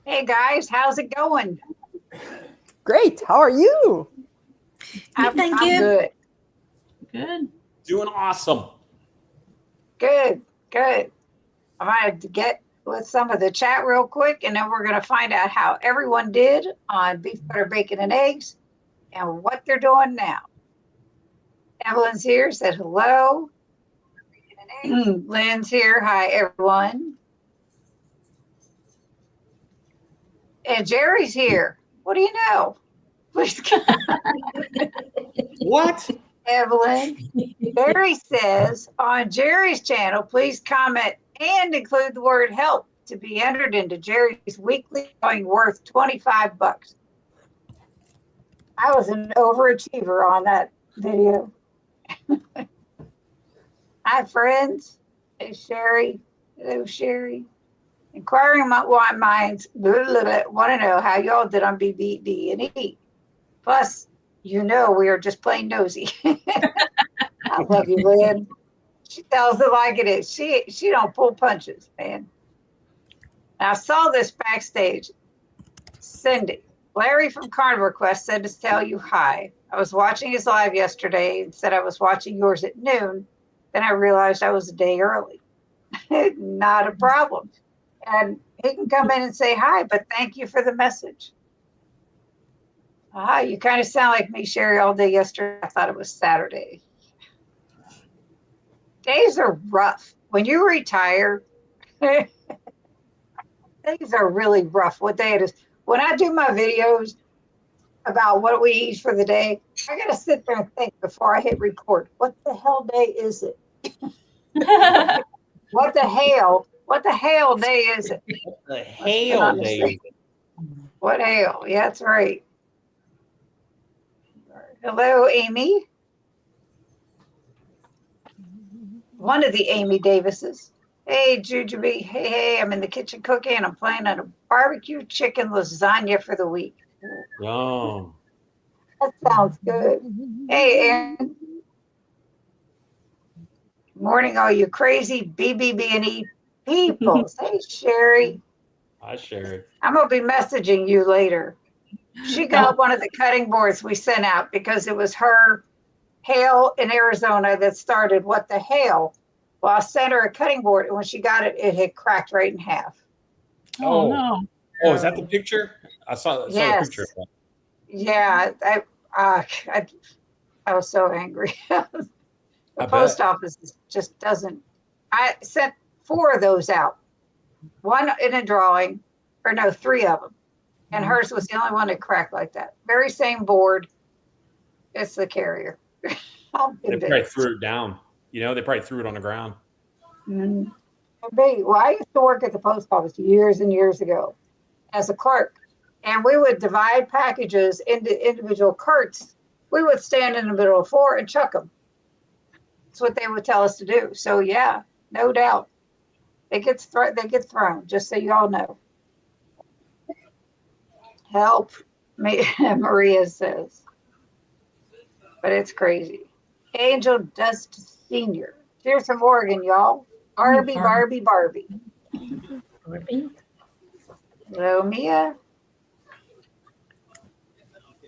Hey guys, how's it going? Great. How are you? Thank I'm you. good. Good. Doing awesome. Good. I'm going to get with some of the chat real quick, and then we're going to find out how everyone did on beef, butter, bacon, and eggs and what they're doing now. Evelyn's here, said hello. Lynn's here. Hi, everyone. And Jerry's here. What do you know? Please, What? Evelyn. Jerry says on Jerry's channel, please comment and include the word help to be entered into Jerry's weekly drawing worth $25. I was an overachiever on that video. Hi, friends. Hey, Sherry. Hello, Sherry. Inquiring minds want to know how y'all did on BBB&E. Plus, we are just plain nosy. I love you, Lynn. She tells it like it is. She don't pull punches, man. I saw this backstage. Cindy, Larry from Carnivore Quest said to tell you hi. I was watching his live yesterday and said I was watching yours at noon. Then I realized I was a day early. Not a problem. And he can come in and say hi, but thank you for the message. You kind of sound like me, Sherry, all day yesterday. I thought it was Saturday. Days are rough. When you retire, days are really rough. What day it is. When I do my videos about what we eat for the day, I got to sit there and think before I hit record. What the hell day is it? What the hell day is it? The hell day. What hell? Yeah, that's right. Hello, Amy. One of the Amy Davises. Hey, Jujubee. Hey, I'm in the kitchen cooking and I'm planning on a barbecue chicken lasagna for the week. Yum. That sounds good. Hey, Aaron. Morning, all you crazy BBB&E peoples. Hey, Sherry. Hi, Sherry. I'm going to be messaging you later. She got one of the cutting boards we sent out because it was her hail in Arizona that started what the hail. Well, I sent her a cutting board, and when she got it, it had cracked right in half. Oh, no. Oh, is that the picture? I saw the picture. Yeah, I was so angry. The post office just doesn't. I sent 4 of those out. One in a drawing, or no, 3 of them. And hers was the only one that cracked like that. Very same board. It's the carrier. They probably threw it down. They probably threw it on the ground. Mm-hmm. Well, I used to work at the post office years and years ago as a clerk. And we would divide packages into individual carts. We would stand in the middle of 4 and chuck them. That's what they would tell us to do. So, yeah, no doubt. They get thrown, just so you all know. Help, Maria says. But it's crazy. Angel Dust Sr. Cheers from Oregon, y'all. Barbie. Hello, Mia.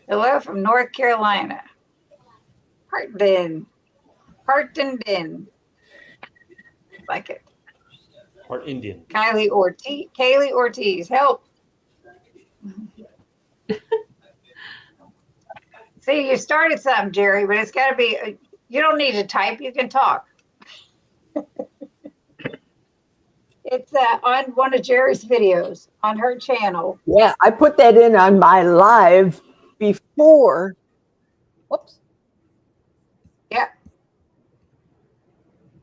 Hello from North Carolina. Harton Den. Like it. Heart Indian. Kaylee Ortiz, help. See, you started something, Jerry, but it's got to be, you don't need to type, you can talk. It's on one of Jerry's videos on her channel. Yeah, I put that in on my live before. Whoops.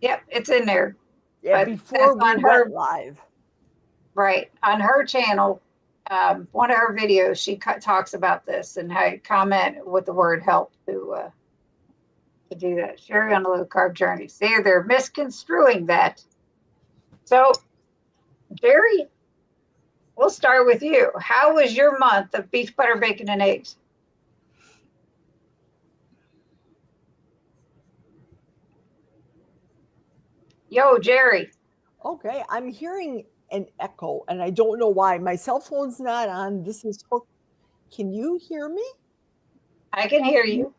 Yep, it's in there. Yeah, before we went live. Right. On her channel, one of her videos, she talks about this and how you comment with the word help to do that. Sherry on a low carb journey. See, they're misconstruing that. So, Jerry, we'll start with you. How was your month of beef, butter, bacon, and eggs? Yo, Jerry. Okay, I'm hearing an echo, and I don't know why. My cell phone's not on. This is hooked. Can you hear me? I can hear you.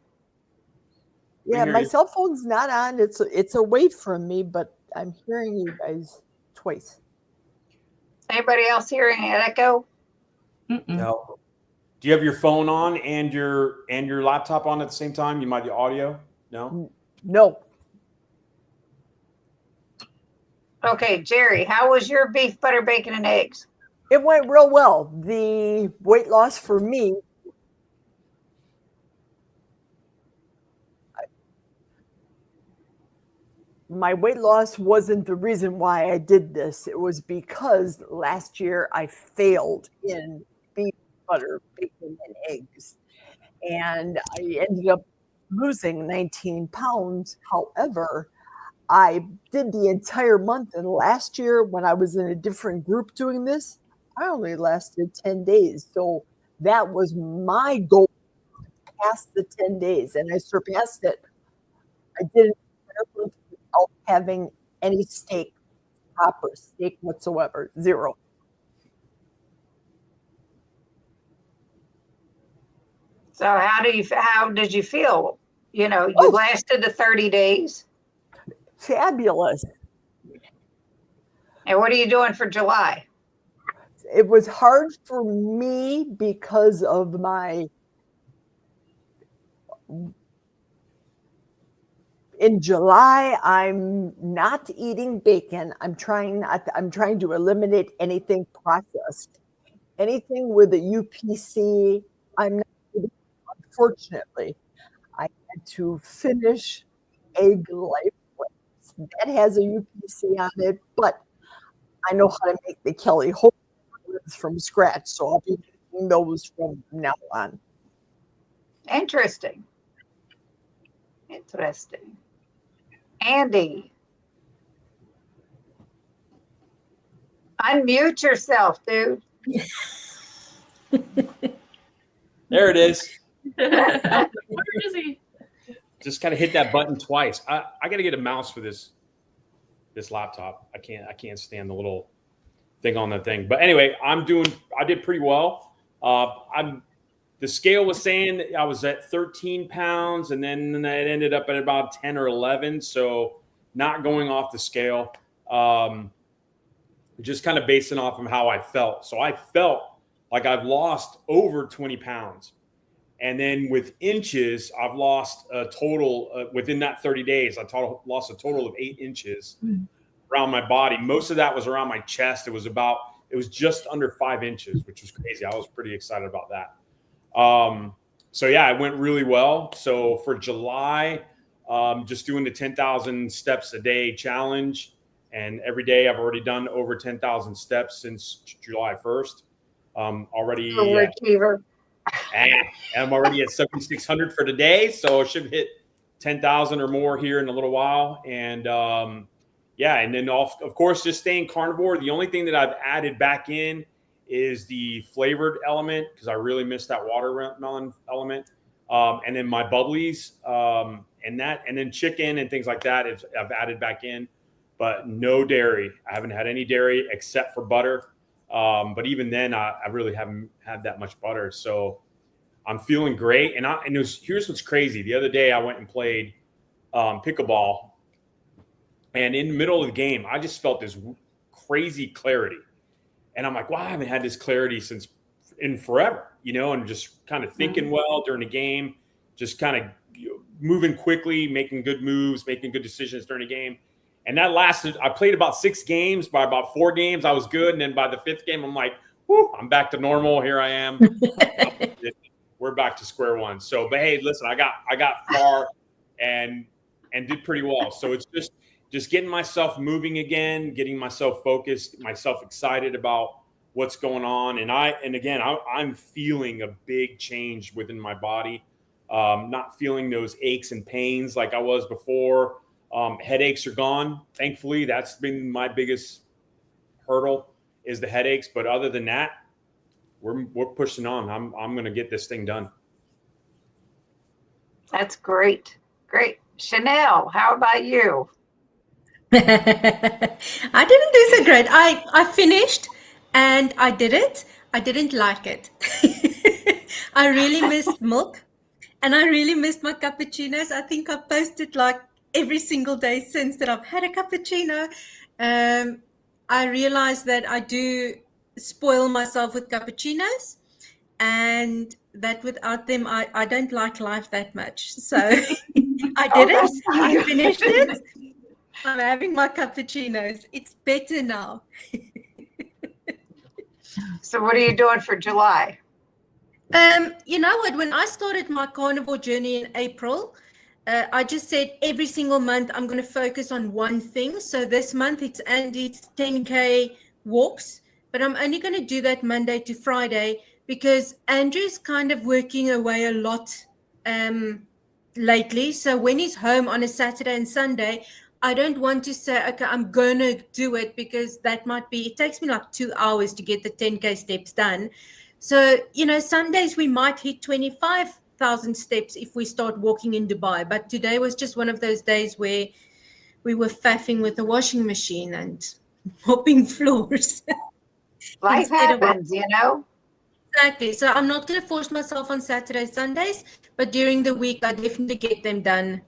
Yeah, my cell phone's not on. It's away from me, but I'm hearing you guys twice. Anybody else hearing an echo? No. Do you have your phone on and your laptop on at the same time? You might be audio? No? No. Okay, Jerry, how was your beef, butter, bacon, and eggs? It went real well. The weight loss for me, my weight loss wasn't the reason why I did this. It was because last year I failed in beef, butter, bacon, and eggs. And I ended up losing 19 pounds. However, I did the entire month. And last year, when I was in a different group doing this, I only lasted 10 days. So that was my goal, to pass the 10 days. And I surpassed it. I did it without having any proper steak whatsoever. Zero. So how did you feel? You lasted the 30 days. Fabulous. And what are you doing for July? It was hard for me because of in July, I'm not eating bacon. I'm trying to eliminate anything processed. Anything with a UPC, I'm not eating. Unfortunately, I had to finish Egg Life. That has a UPC on it, but I know how to make the Kelly Hope from scratch, so I'll be making those from now on. Interesting. Andy, unmute yourself, dude. There it is. Where is he? Just kind of hit that button twice. I got to get a mouse for this laptop. I can't stand the little thing on the thing. But anyway, I did pretty well. The scale was saying I was at 13 pounds, and then it ended up at about 10 or 11. So not going off the scale, just kind of basing off of how I felt. So I felt like I've lost over 20 pounds. And then with inches, I've lost a total within that 30 days. I lost a total of 8 inches around my body. Most of that was around my chest. It was just under 5 inches, which was crazy. I was pretty excited about that. So yeah, it went really well. So for July, just doing the 10,000 steps a day challenge. And every day I've already done over 10,000 steps since July 1st. Already. Overachiever. I'm already at 7,600 for today. So I should hit 10,000 or more here in a little while. And, and then of course, just staying carnivore. The only thing that I've added back in is the flavored element, because I really miss that watermelon element. And then my bubblies, and then chicken and things like that I've added back in, but no dairy. I haven't had any dairy except for butter. But even then I really haven't had that much butter. So I'm feeling great. And here's what's crazy. The other day I went and played pickleball, and in the middle of the game, I just felt this crazy clarity. And I'm like, wow, I haven't had this clarity in forever, and just kind of thinking well during the game, just kind of moving quickly, making good moves, making good decisions during the game. And that lasted, I played about 6 games. By about 4 games, I was good. And then by the 5th game, I'm like, whoo, I'm back to normal. Here I am. We're back to square one. So, but hey, listen, I got far and did pretty well. So it's just getting myself moving again, getting myself focused, myself excited about what's going on. And I'm feeling a big change within my body. Not feeling those aches and pains like I was before. Headaches are gone. Thankfully, that's been my biggest hurdle, is the headaches. But other than that, we're pushing on. I'm going to get this thing done. That's great. Chanel, how about you? I didn't do so great. I finished and I did it. I didn't like it. I really missed milk and I really missed my cappuccinos. I think I've posted like every single day since that I've had a cappuccino. I realized that I do spoil myself with cappuccinos and that without them, I don't like life that much. So I Oh, did it. that's not I good. finished it. I'm having my cappuccinos. It's better now. So what are you doing for July? You know what? When I started my carnivore journey in April, I just said every single month I'm going to focus on one thing. So this month it's Andy's 10K walks, but I'm only going to do that Monday to Friday because Andrew's kind of working away a lot lately. So when he's home on a Saturday and Sunday, I don't want to say, okay, I'm going to do it because that might be, it takes me like 2 hours to get the 10K steps done. So, you know, some days we might hit 25,000 steps if we start walking in Dubai. But today was just one of those days where we were faffing with the washing machine and mopping floors. Life Instead of- happens, you know? Exactly. So I'm not going to force myself on Saturdays, Sundays, but during the week, I definitely get them done.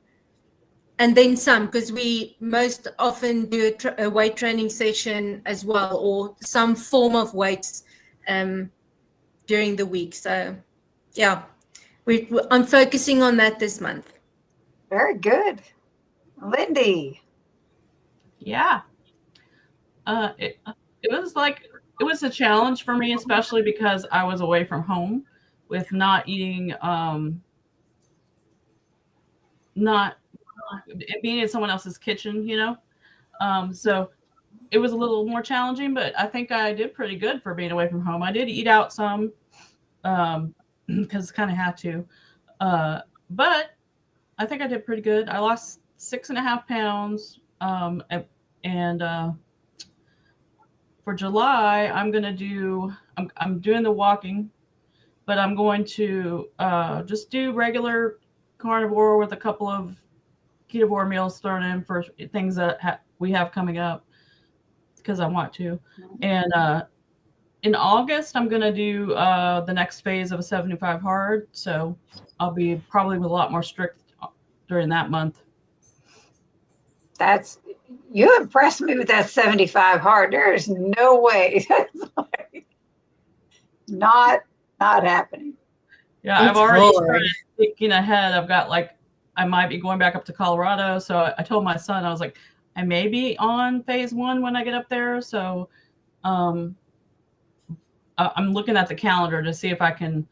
And then some, because we most often do a weight training session as well, or some form of weights during the week. So, yeah, I'm focusing on that this month. Very good. Lindy. Yeah. It was like, it was a challenge for me, especially because I was away from home with not eating, not being in someone else's kitchen, you know? So it was a little more challenging, but I think I did pretty good for being away from home. I did eat out some, because kind of had to. But I think I did pretty good. I lost 6.5 pounds. And for July, I'm doing the walking, but I'm going to just do regular carnivore with a couple of ketovore meals thrown in for things that we have coming up because I want to. And in August, I'm going to do the next phase of a 75 hard. So I'll be probably a lot more strict during that month. You impressed me with that 75 hard. There is no way. That's like not happening. Yeah, I've already started thinking ahead. I've got I might be going back up to Colorado. So I told my son, I was like, I may be on phase 1 when I get up there. So I'm looking at the calendar to see if I can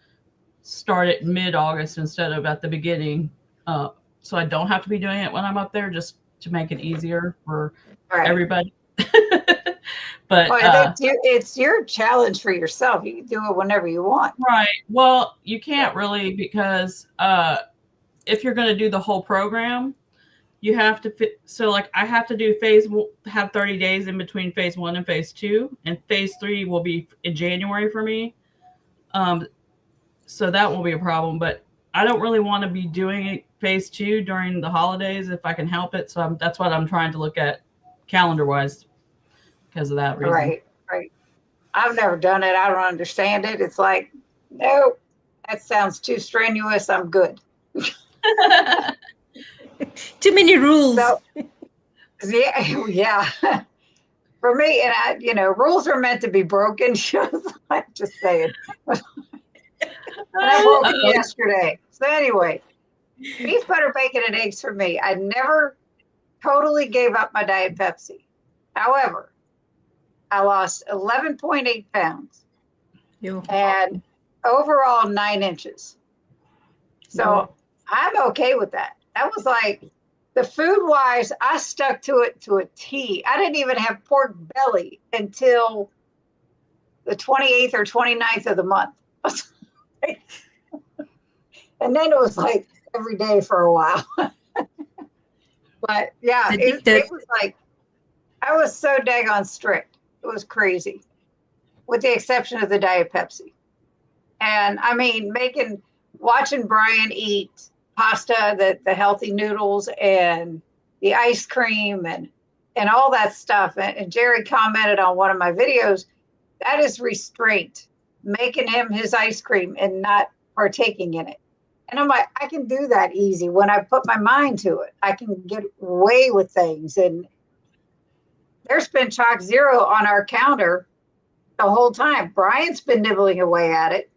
start it mid-August instead of at the beginning. So I don't have to be doing it when I'm up there, just to make it easier for everybody. But it's your challenge for yourself. You can do it whenever you want. Right. Well, you can't really, because if you're going to do the whole program, you have to fit. So like I have to do have 30 days in between phase 1 and phase 2, and phase 3 will be in January for me. So that won't be a problem, but I don't really want to be doing phase 2 during the holidays if I can help it. So that's what I'm trying to look at calendar wise because of that reason. Right. I've never done it. I don't understand it. It's like, no, that sounds too strenuous. I'm good. Too many rules. So, yeah. For me, and rules are meant to be broken. I'm just saying. I broke it yesterday. So anyway, beef, butter, bacon, and eggs for me. I never totally gave up my Diet Pepsi. However, I lost 11.8 pounds and overall 9 inches. So I'm okay with that. That was like, the food wise, I stuck to it to a T. I didn't even have pork belly until the 28th or 29th of the month. And then it was like every day for a while. But yeah, it was like, I was so daggone strict. It was crazy, with the exception of the Diet Pepsi. And I mean, watching Brian eat pasta, the healthy noodles and the ice cream, and and all that stuff. And Jerry commented on one of my videos, that is restraint, making him his ice cream and not partaking in it. And I'm like, I can do that easy when I put my mind to it. I can get away with things. And there's been Chalk Zero on our counter the whole time. Brian's been nibbling away at it.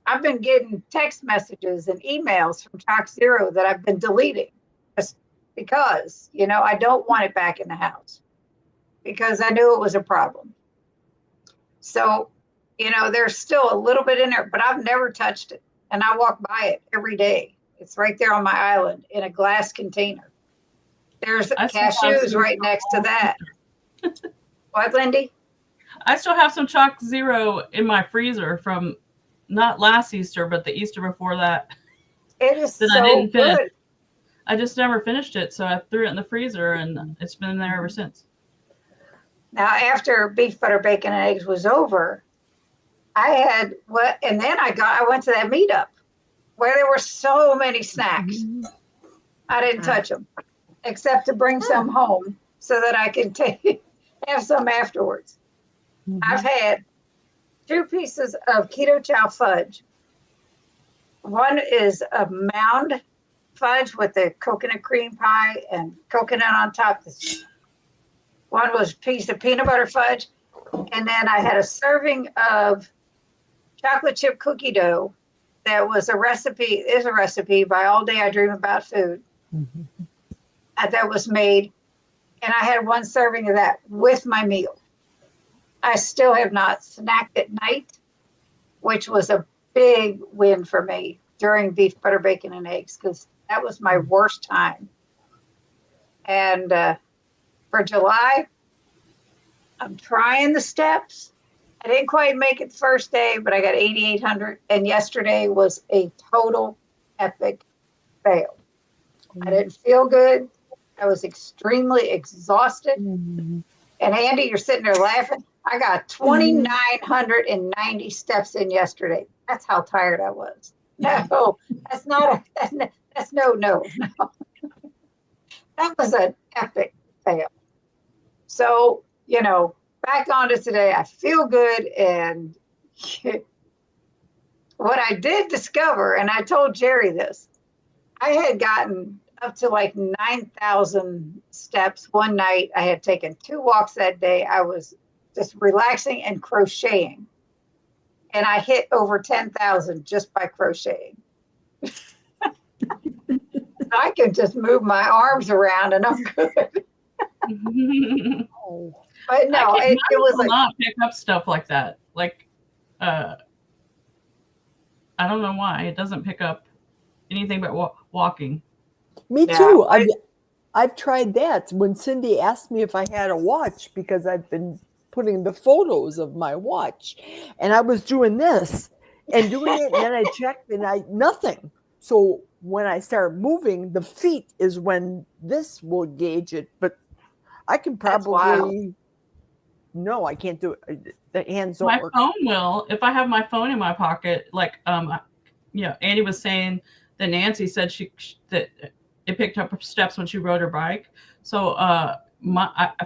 I've been getting text messages and emails from Chalk Zero that I've been deleting just because, you know, I don't want it back in the house because I knew it was a problem. So, you know, there's still a little bit in there, but I've never touched it. And I walk by it every day. It's right there on my island in a glass container. There's cashews right next to that. What, Lindy? I still have some Chalk Zero in my freezer from not last Easter, but the Easter before that. It is so I didn't finish. good. I just never finished it, so I threw it in the freezer, and it's been there ever since. Now, after beef, butter, bacon, and eggs was over, I had what, and then I went to that meetup where there were so many snacks. I didn't touch them, except to bring some home so that I could have some afterwards. I've had 2 pieces of keto chow fudge. One is a mound fudge with the coconut cream pie and coconut on top. One was a piece of peanut butter fudge. And then I had a serving of chocolate chip cookie dough that is a recipe by All Day I Dream About Food. That was made. And I had 1 serving of that with my meal. I still have not snacked at night, which was a big win for me during beef, butter, bacon, and eggs, because that was my worst time. And for July, I'm trying the steps. I didn't quite make it the first day, but I got 8,800. And yesterday was a total epic fail. I didn't feel good. I was extremely exhausted. And Andy, you're sitting there laughing. I got 2,990 steps in yesterday. That's how tired I was. No, that's not that's no. That was an epic fail. So, you know, back on to today, I feel good. And what I did discover, and I told Jerry this, I had gotten up to like 9,000 steps one night. I had taken 2 walks that day. I was just relaxing and crocheting. And I hit over 10,000 just by crocheting. I can just move my arms around and I'm good. But no, it was like not pick up stuff like that. Like, I don't know why it doesn't pick up anything but walking. Me too. I've tried that. When Cindy asked me if I had a watch, because I've been putting the photos of my watch, and I was doing this and doing it, and then I checked and nothing. So when I start moving, the feet is when this will gauge it. But I can probably no, I can't do it. The hands don't work. My phone will. If I have my phone in my pocket, like Andy was saying that Nancy said that it picked up steps when she rode her bike. So I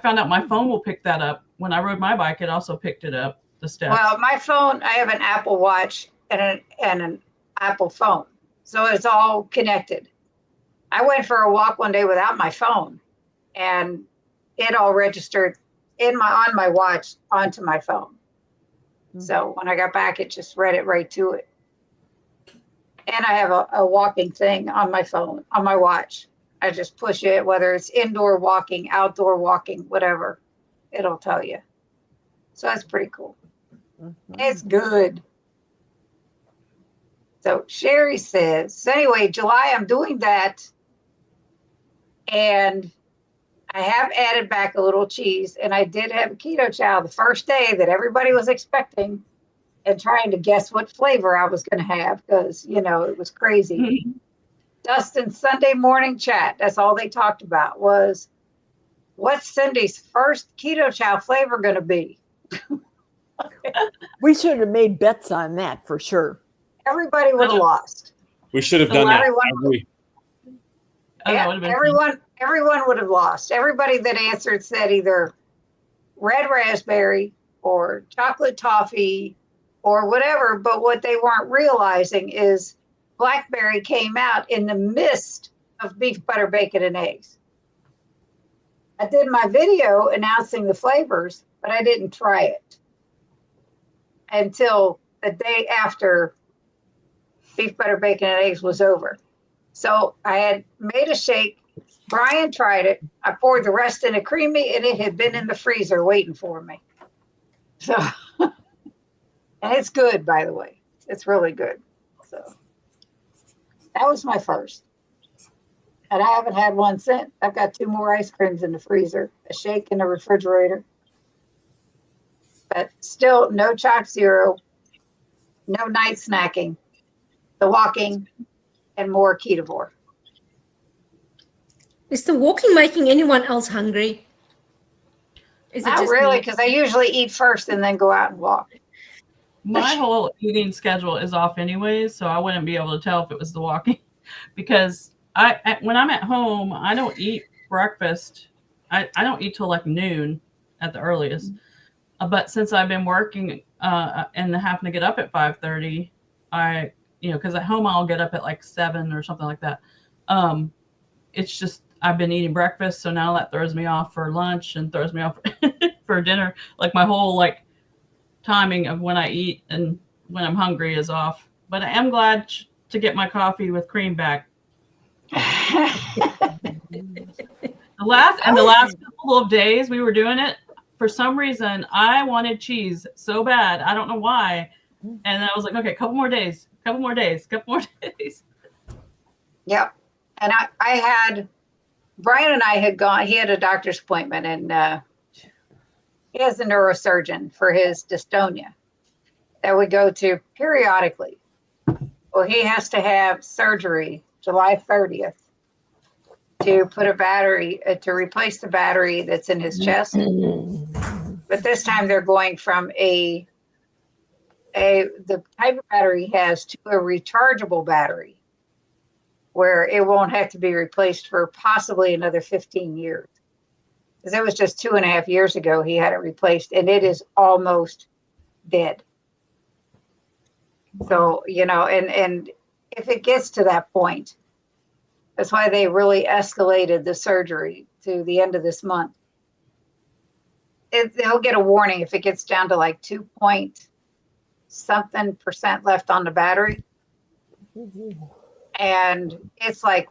found out my phone will pick that up. When I rode my bike, it also picked it up, the steps. Well, my phone, I have an Apple Watch and an Apple phone. So it's all connected. I went for a walk one day without my phone, and it all registered on my watch onto my phone. So when I got back, it just read it right to it. And I have a walking thing on my phone, on my watch. I just push it, whether it's indoor walking, outdoor walking, whatever, it'll tell you. So that's pretty cool. It's good. So Sherry says, so anyway, July, I'm doing that. And I have added back a little cheese, and I did have a keto chow the first day that everybody was expecting and trying to guess what flavor I was going to have because, you know, it was crazy. Dustin's Sunday morning chat, that's all they talked about was, what's Cindy's first keto chow flavor going to be? We should have made bets on that for sure. Everybody would have lost. We should have done that. Everyone everyone would have lost. Everybody that answered said either red raspberry or chocolate toffee or whatever. But what they weren't realizing is blackberry came out in the midst of beef, butter, bacon, and eggs. I did my video announcing the flavors, but I didn't try it until the day after beef, butter, bacon, and eggs was over. So I had made a shake. Brian tried it. I poured the rest in a creamy, and it had been in the freezer waiting for me. So, and it's good, by the way. It's really good. So that was my first. And I haven't had one since. I've got 2 more ice creams in the freezer, a shake in the refrigerator. But still, no Chalk Zero, no night snacking, the walking, and more ketovore. Is the walking making anyone else hungry? Is it Not just really, me? because I usually eat first and then go out and walk. My whole eating schedule is off anyways, so I wouldn't be able to tell if it was the walking because when I'm at home, I don't eat breakfast. I don't eat till like noon at the earliest. But since I've been working and having to get up at 5:30, because at home I'll get up at like 7 or something like that. It's just I've been eating breakfast, so now that throws me off for lunch and throws me off for dinner. Like my whole like timing of when I eat and when I'm hungry is off. But I am glad to get my coffee with cream back. The last couple of days we were doing it, for some reason I wanted cheese so bad. I don't know why. And I was like, okay, couple more days. Yep. And I had, Brian and I had gone, he had a doctor's appointment, and he has a neurosurgeon for his dystonia that we go to periodically. Well, he has to have surgery July 30th to put a battery, to replace the battery that's in his chest. But this time they're going from the type of battery he has to a rechargeable battery where it won't have to be replaced for possibly another 15 years. Because it was just 2.5 years ago he had it replaced, and it is almost dead. So, and if it gets to that point, that's why they really escalated the surgery to the end of this month. They'll get a warning if it gets down to like 2.something% left on the battery. And it's like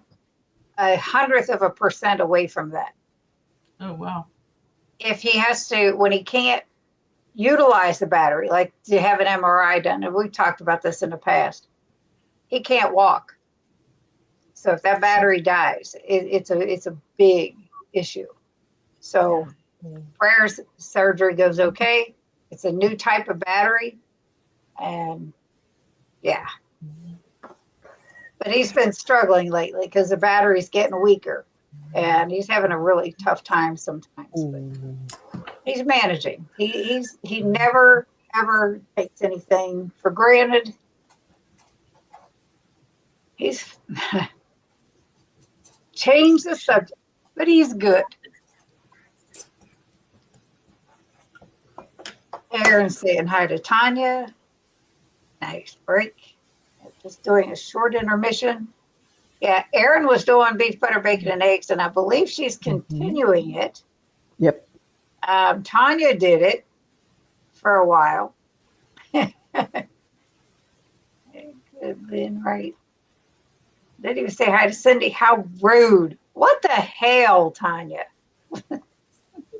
1/100% away from that. Oh, wow. If he has to, when he can't utilize the battery, like to have an MRI done, and we've talked about this in the past, he can't walk. So if that battery dies, it's a big issue. So prayers, surgery goes okay. It's a new type of battery. And yeah. But he's been struggling lately because the battery's getting weaker. And he's having a really tough time sometimes. But he's managing. He never, ever takes anything for granted. He's changed the subject, but he's good. Aaron's saying hi to Tanya. Nice break. Just doing a short intermission. Yeah, Erin was doing beef, butter, bacon, and eggs, and I believe she's continuing it. Yep. Tanya did it for a while. It could have been right. Didn't even say hi to Cindy. How rude. What the hell, Tanya?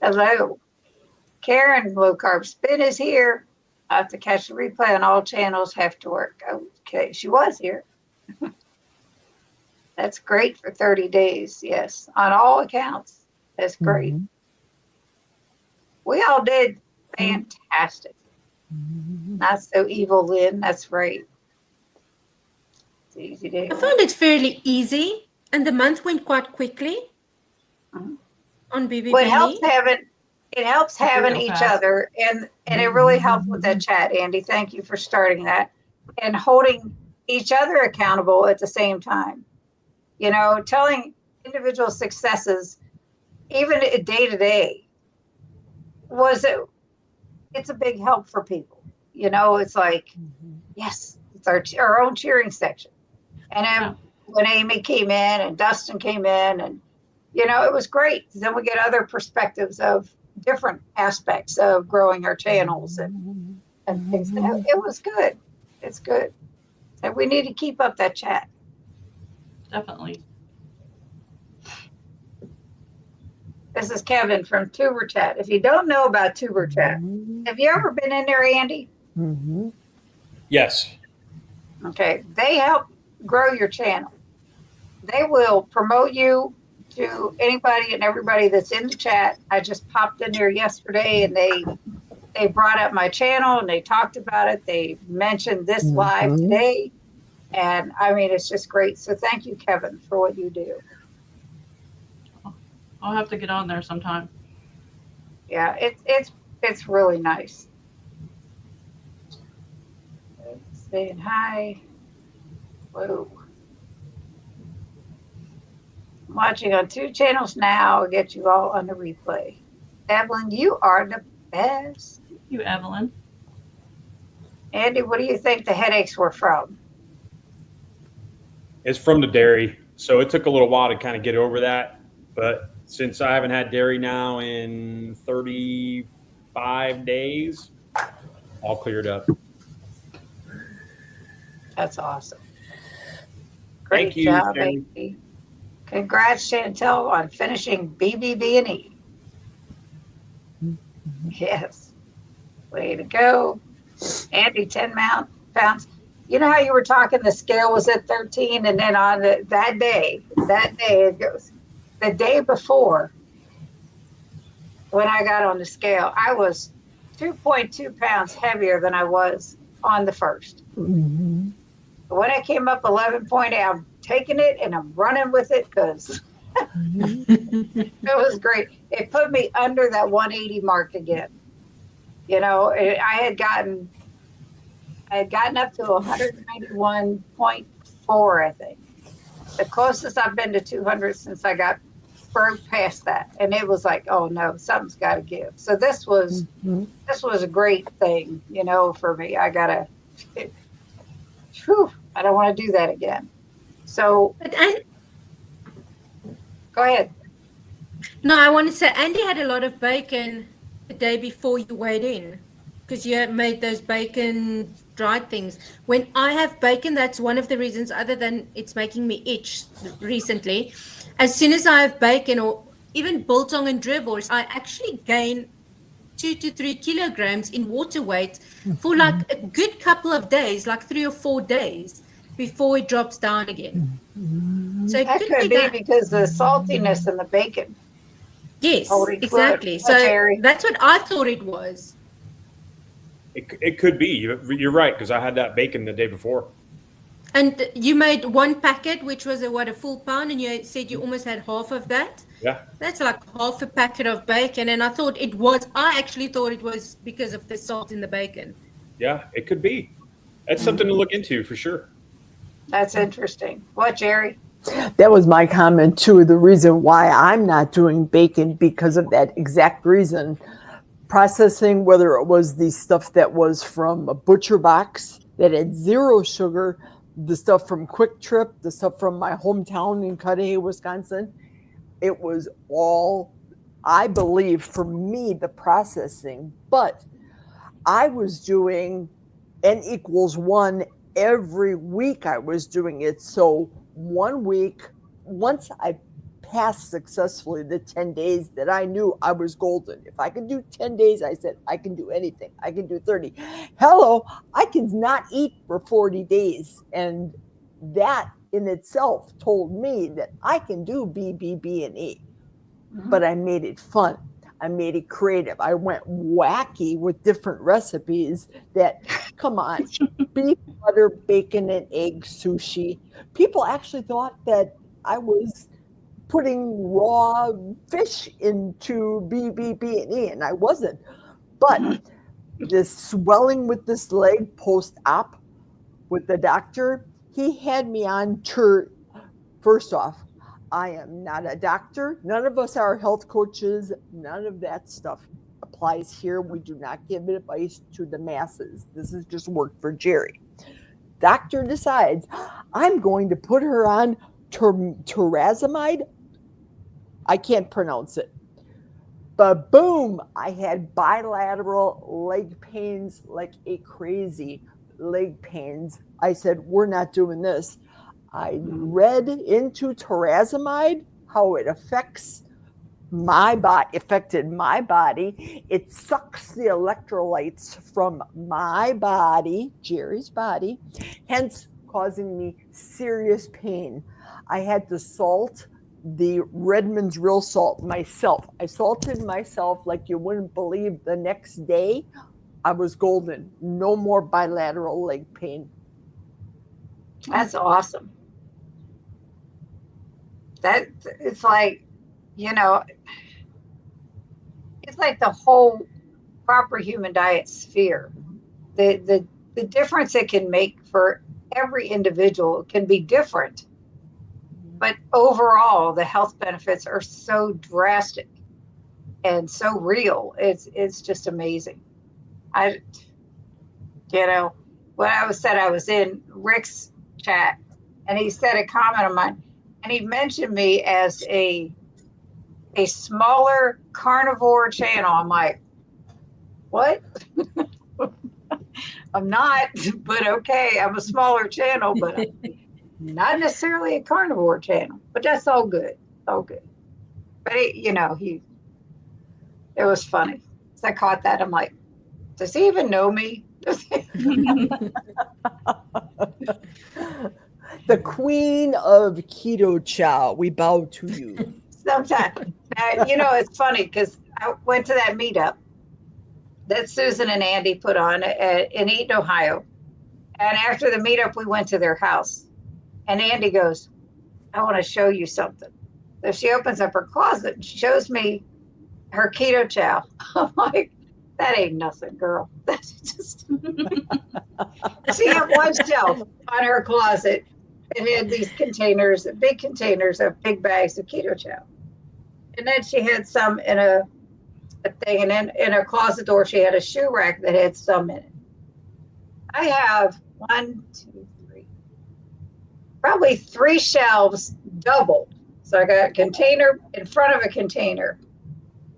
Hello. Karen, Low Carb Spin is here. I have to catch the replay on all channels. Have to work. Okay, she was here. That's great for 30 days. Yes, on all accounts. That's great. We all did fantastic. Not so evil, Lynn. That's right. It's easy to. I found it fairly easy, and the month went quite quickly on BBB&E. Well, it helps having each other, and it really helps with that chat, Andy. Thank you for starting that, and holding each other accountable at the same time. Telling, and individual successes, even day to day, it's a big help for people. It's like, yes, it's our own cheering section. And then when Amy came in and Dustin came in, and it was great. Then we get other perspectives of different aspects of growing our channels and things. It was good. It's good. And we need to keep up that chat. Definitely. This is Kevin from Tuber Chat. If you don't know about Tuber Chat, have you ever been in there, Andy? Mm-hmm. Yes. Okay. They help grow your channel. They will promote you to anybody and everybody that's in the chat. I just popped in there yesterday, and they brought up my channel and they talked about it. They mentioned this live today. And I mean, it's just great. So thank you, Kevin, for what you do. I'll have to get on there sometime. Yeah, it's really nice. Saying hi. Whoa. I'm watching on 2 channels now. I'll get you all on the replay. Evelyn, you are the best. Thank you, Evelyn. Andy, what do you think the headaches were from? It's from the dairy. So it took a little while to kind of get over that. But since I haven't had dairy now in 35 days, all cleared up. That's awesome. Great Thank you, job, Sharon. Andy. Congrats, Chantel, on finishing BBB&E. Yes. Way to go. Andy, 10 pounds. You know how you were talking, the scale was at 13, and then on that day it goes. The day before, when I got on the scale, I was 2.2 pounds heavier than I was on the first. Mm-hmm. When I came up 11.8, I'm taking it and I'm running with it because it was great. It put me under that 180 mark again. I had gotten up to 191.4, I think. The closest I've been to 200 since I broke past that. And it was like, oh no, something's got to give. So this was a great thing, for me. I don't want to do that again. So go ahead. No, I want to say Andy had a lot of bacon the day before you weighed in, because you had made those bacon dried things. When I have bacon, that's one of the reasons, other than it's making me itch recently. As soon as I have bacon, or even biltong and drivels, I actually gain 2 to 3 kilograms in water weight for like a good couple of days, like 3 or 4 days before it drops down again. So it That could be because the saltiness in the bacon. Yes, holding exactly. fluid. So that's what I thought it was. It could be. You're right, because I had that bacon the day before. And you made 1 packet, which was a full pound, and you said you almost had half of that. Yeah. That's like half a packet of bacon, and I actually thought it was because of the salt in the bacon. Yeah, it could be. That's something to look into for sure. That's interesting. What, Jerry? That was my comment too. The reason why I'm not doing bacon, because of that exact reason. Processing, whether it was the stuff that was from a butcher box that had 0 sugar, the stuff from Quick Trip, the stuff from my hometown in Cudahy, Wisconsin, it was all, I believe, for me, the processing. But I was doing N=1 every week. I was doing it. So 1 week, once I passed successfully the 10 days that I knew I was golden. If I could do 10 days, I said, I can do anything. I can do 30. Hello, I can not eat for 40 days. And that in itself told me that I can do BBB&E. But I made it fun. I made it creative. I went wacky with different recipes that, come on, beef, butter, bacon, and egg sushi. People actually thought that I was putting raw fish into BBB&E, and I wasn't. But this swelling with this leg post-op with the doctor, he had me on first off, I am not a doctor. None of us are health coaches. None of that stuff applies here. We do not give advice to the masses. This is just work for Jerry. Doctor decides, I'm going to put her on torrazamide. I can't pronounce it. But boom, I had bilateral leg pains like a crazy leg pains. I said, we're not doing this. I read into torrazamide, how it affected my body. It sucks the electrolytes from my body, Jerry's body, hence causing me serious pain. I had to salt the Redmond's real salt myself. I salted myself like you wouldn't believe. The next day, I was golden. No more bilateral leg pain. That's awesome. That it's like, it's like the whole proper human diet sphere. The difference it can make for every individual can be different. But overall, the health benefits are so drastic and so real. It's just amazing. When I was in Rick's chat, and he said a comment of mine, and he mentioned me as a smaller carnivore channel. I'm like, what? I'm not, but okay, I'm a smaller channel, but I'm not necessarily a carnivore channel, but that's all good. All good. But it was funny. So I caught that. I'm like, does he even know me? The queen of keto chow, we bow to you. Sometimes. It's funny because I went to that meetup that Susan and Andy put on in Eaton, Ohio. And after the meetup, we went to their house. And Andy goes, I want to show you something. So she opens up her closet and shows me her keto chow. I'm like, that ain't nothing, girl. That's just. She had one shelf on her closet and had these containers, big containers of big bags of keto chow. And then she had some in a thing. And then in her closet door, she had a shoe rack that had some in it. I have 1, 2, 3, probably 3 shelves doubled. So I got a container in front of a container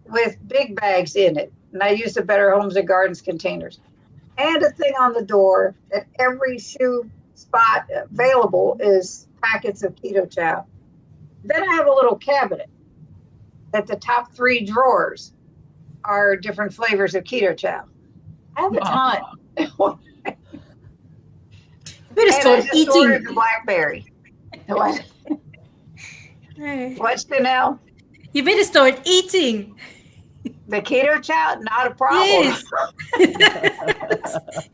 with big bags in it. And I use the Better Homes and Gardens containers. And a thing on the door that every shoe spot available is packets of keto chow. Then I have a little cabinet that the top 3 drawers are different flavors of keto chow. I have a ton. Better start I just eating. ordered the blackberry. What? What, Chanel? You better start eating. The keto chow, not a problem. Yes.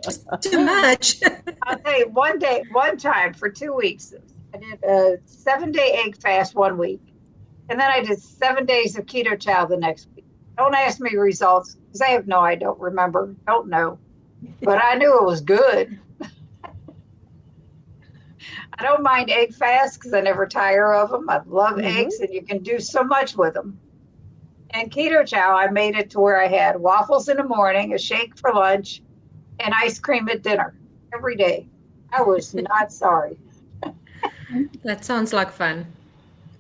Just too much. I'll tell you, one time for 2 weeks, I did a 7-day egg fast 1 week. And then I did 7 days of keto chow the next week. Don't ask me results because I don't remember, don't know. But I knew it was good. I don't mind egg fasts because I never tire of them. I love eggs and you can do so much with them. And keto chow, I made it to where I had waffles in the morning, a shake for lunch, and ice cream at dinner every day. I was not sorry. That sounds like fun.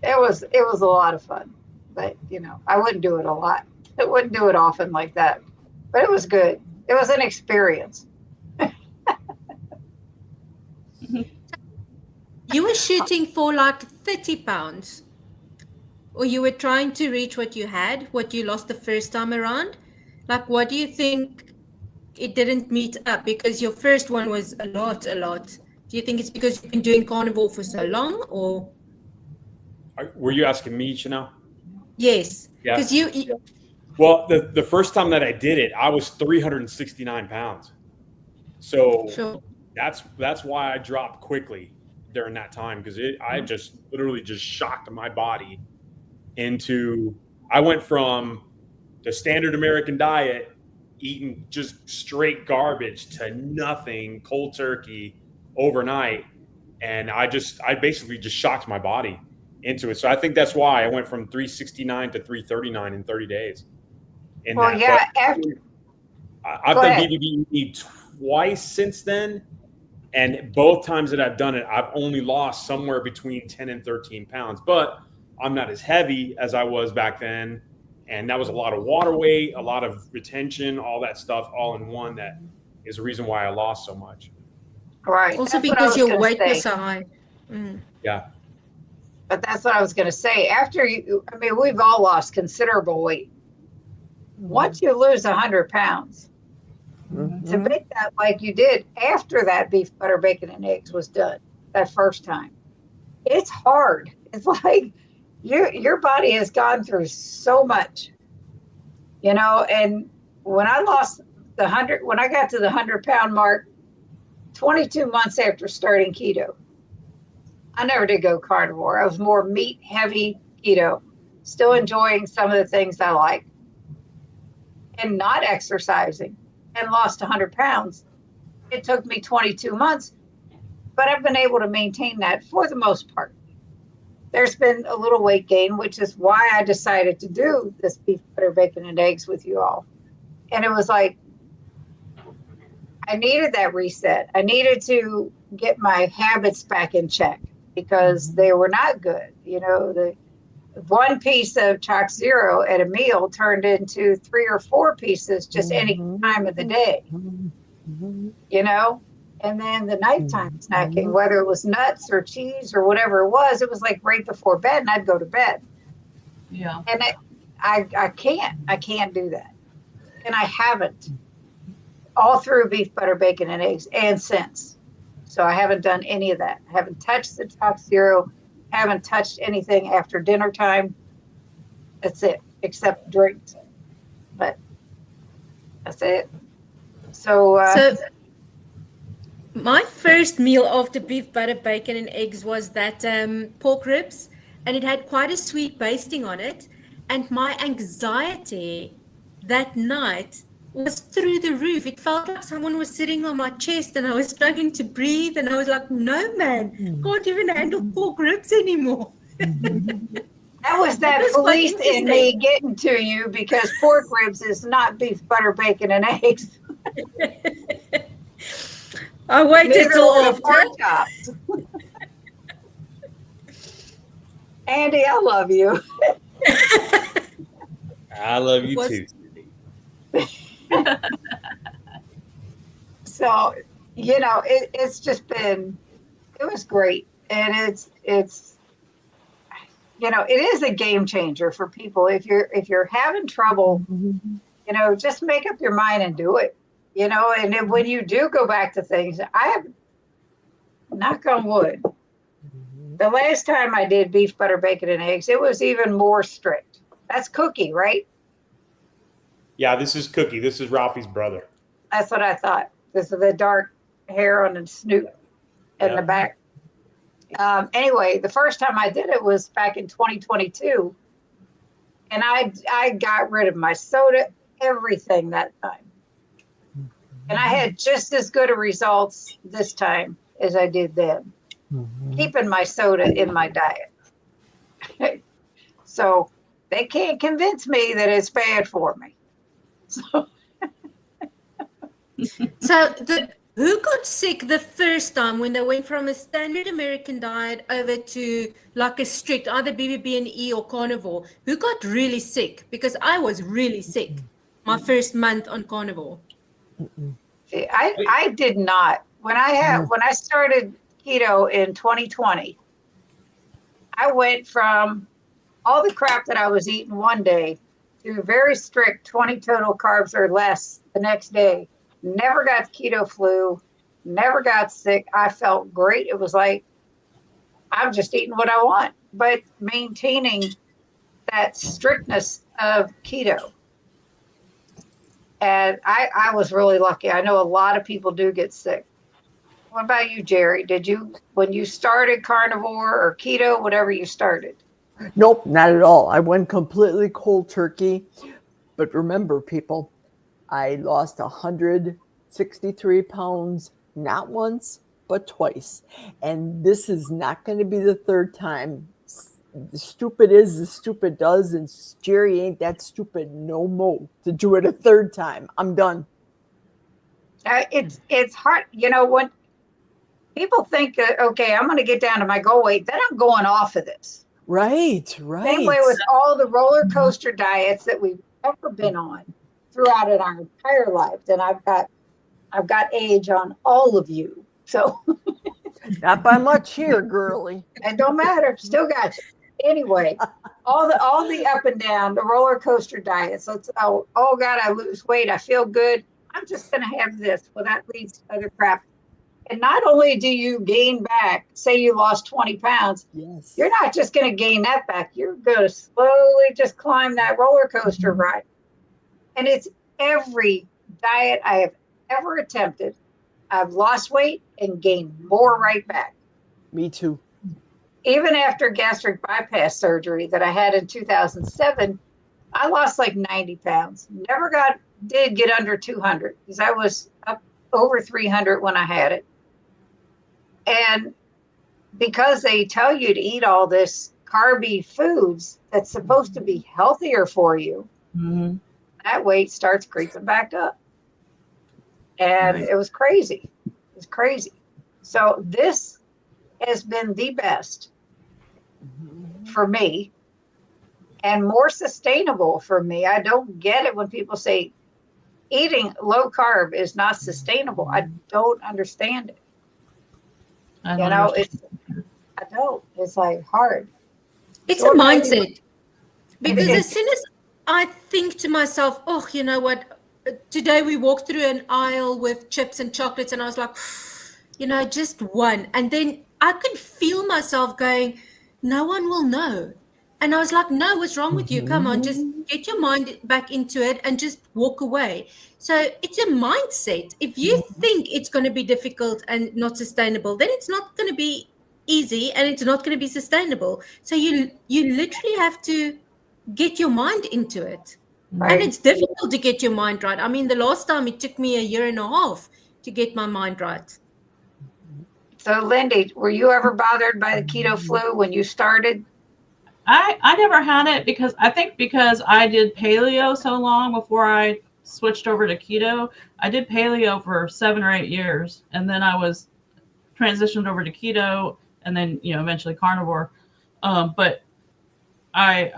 It was a lot of fun, but I wouldn't do it a lot. I wouldn't do it often like that, but it was good. It was an experience. You were shooting for like 30 pounds, or you were trying to reach what you lost the first time around. Like, what do you think it didn't meet up? Because your first one was a lot. Do you think it's because you've been doing carnivore for so long, or? Were you asking me, Chanel? Yes. Yeah. Because you. Well, the first time that I did it, I was 369 pounds. So Sure. that's why I dropped quickly during that time, because I just literally shocked my body into. I went from the standard American diet, eating just straight garbage, to nothing, cold turkey overnight, and I basically just shocked my body. into it. So I think that's why I went from 369 to 339 in 30 days. Well, yeah, I've Go done ahead. BBB&E twice since then. And both times that I've done it, I've only lost somewhere between 10 and 13 pounds. But I'm not as heavy as I was back then. And that was a lot of water weight, a lot of retention, all that stuff all in one. That is the reason why I lost so much. Right. Also That's what I because was your going to weight say. was so high. Mm. Yeah. But that's what I was going to say. After you, I mean, we've all lost considerable weight. Once you lose 100 pounds, to make that like you did after that beef, butter, bacon, and eggs was done that first time, it's hard. It's like your body has gone through so much, you know. And when I lost the 100, when I got to the 100-pound mark, 22 months after starting keto, I never did go carnivore. I was more meat heavy keto, still enjoying some of the things I like, and not exercising, and lost 100 pounds. It took me 22 months, but I've been able to maintain that for the most part. There's been a little weight gain, which is why I decided to do this beef, butter, bacon, and eggs with you all. And it was like, I needed that reset. I needed to get my habits back in check because they were not good. You know, the one piece of Chalk Zero at a meal turned into 3 or 4 pieces just any time of the day, you know? And then the nighttime snacking, whether it was nuts or cheese or whatever it was like right before bed, and I'd go to bed. Yeah. And I can't do that. And I haven't all through beef, butter, bacon, and eggs and since. So I haven't done any of that. I haven't touched the Chalk Zero, haven't touched anything after dinner time. That's it, except drinks. But that's it. So My first meal after beef, butter, bacon, and eggs was that pork ribs, and it had quite a sweet basting on it. And my anxiety that night was through the roof. It felt like someone was sitting on my chest, and I was struggling to breathe. And I was like, "No, man, can't even handle pork ribs anymore." that was that was quite police in me interesting. getting to you because pork ribs is not beef, butter, bacon, and eggs. I waited Neither till were the after. pork chops. Andy, I love you. I love you Was- too. So, you know, it's just been, it was great. And it's, you know, it is a game changer for people. If you're having trouble, you know, just make up your mind and do it, you know. And then when you do go back to things, I have, knock on wood, the last time I did beef, butter, bacon, and eggs, it was even more strict. That's Cookie, right? Yeah, this is Cookie. This is Ralphie's brother. That's what I thought. This is the dark hair on the snoot in the back. Anyway, the first time I did it was back in 2022. And I got rid of my soda, everything that time. And I had just as good a results this time as I did then, keeping my soda in my diet. So they can't convince me that it's bad for me. So who got sick the first time when they went from a standard American diet over to like a strict either BBB&E or carnivore? Who got really sick? Because I was really sick my first month on carnivore. See, I did not. When I started keto in 2020, I went from all the crap that I was eating one day to very strict 20 total carbs or less the next day. Never got keto flu, never got sick. I felt great. It was like, I'm just eating what I want, but maintaining that strictness of keto. And I was really lucky. I know a lot of people do get sick. What about you, Jerry? Did you, when you started carnivore or keto, whatever you started? Nope, not at all. I went completely cold turkey. But remember, people, I lost 163 pounds, not once, but twice. And this is not going to be the third time the stupid is, the stupid does, and Jerry ain't that stupid no more to do it a third time. I'm done. It's hard, when people think, okay, I'm going to get down to my goal weight, then I'm going off of this. Right. Same way with all the roller coaster diets that we've ever been on throughout our entire life. And I've got age on all of you. So Not by much here, girly. it don't matter. Still got you. Anyway, all the up and down, the roller coaster diets. Oh God, I lose weight. I feel good. I'm just going to have this. Well, that leads to other crap. And not only do you gain back, say you lost 20 pounds, Yes. you're not just going to gain that back. You're going to slowly just climb that roller coaster ride. And it's every diet I have ever attempted. I've lost weight and gained more right back. Me too. Even after gastric bypass surgery that I had in 2007, I lost like 90 pounds. Never did get under 200 because I was up over 300 when I had it. And because they tell you to eat all this carby foods that's supposed to be healthier for you, that weight starts creeping back up. And it was crazy. It was crazy. So this has been the best for me and more sustainable for me. I don't get it when people say eating low carb is not sustainable. I don't understand it. I don't. It's like hard. It's a mindset. Because as soon as I think to myself, oh, you know what? Today we walked through an aisle with chips and chocolates, and I was like, just one. And then I could feel myself going, no one will know. And I was like, no, what's wrong with you? Come on, just get your mind back into it and just walk away. So it's a mindset. If you think it's going to be difficult and not sustainable, then it's not going to be easy and it's not going to be sustainable. So you literally have to get your mind into it. Right. And it's difficult to get your mind right. I mean, the last time it took me 1.5 years to get my mind right. So, Lindy, were you ever bothered by the keto flu when you started? I never had it because I did paleo so long before I switched over to keto. I did paleo for 7 or 8 years, and then I was transitioned over to keto, and then eventually carnivore. But I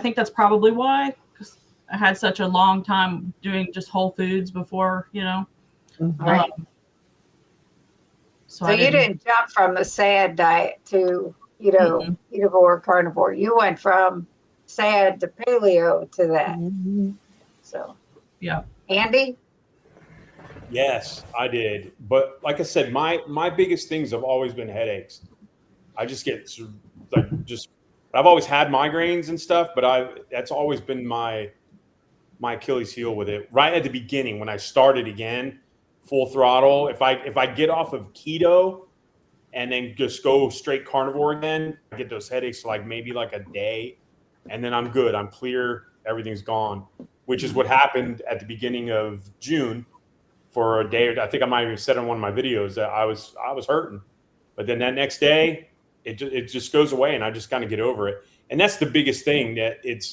think that's probably why, because I had such a long time doing just whole foods before, Right. So you didn't jump from the SAD diet to ketovore, carnivore. You went from SAD to paleo to that. So, yeah. Andy? Yes, I did. But like I said, my biggest things have always been headaches. I just get I've always had migraines and stuff, but that's always been my Achilles heel with it. Right at the beginning when I started again, full throttle, if I get off of keto and then just go straight carnivore again, I get those headaches for maybe a day, and then I'm good. I'm clear. Everything's gone, which is what happened at the beginning of June for a day. I think I might have said in one of my videos that I was hurting, but then that next day it just goes away, and I just kind of get over it. And that's the biggest thing, that it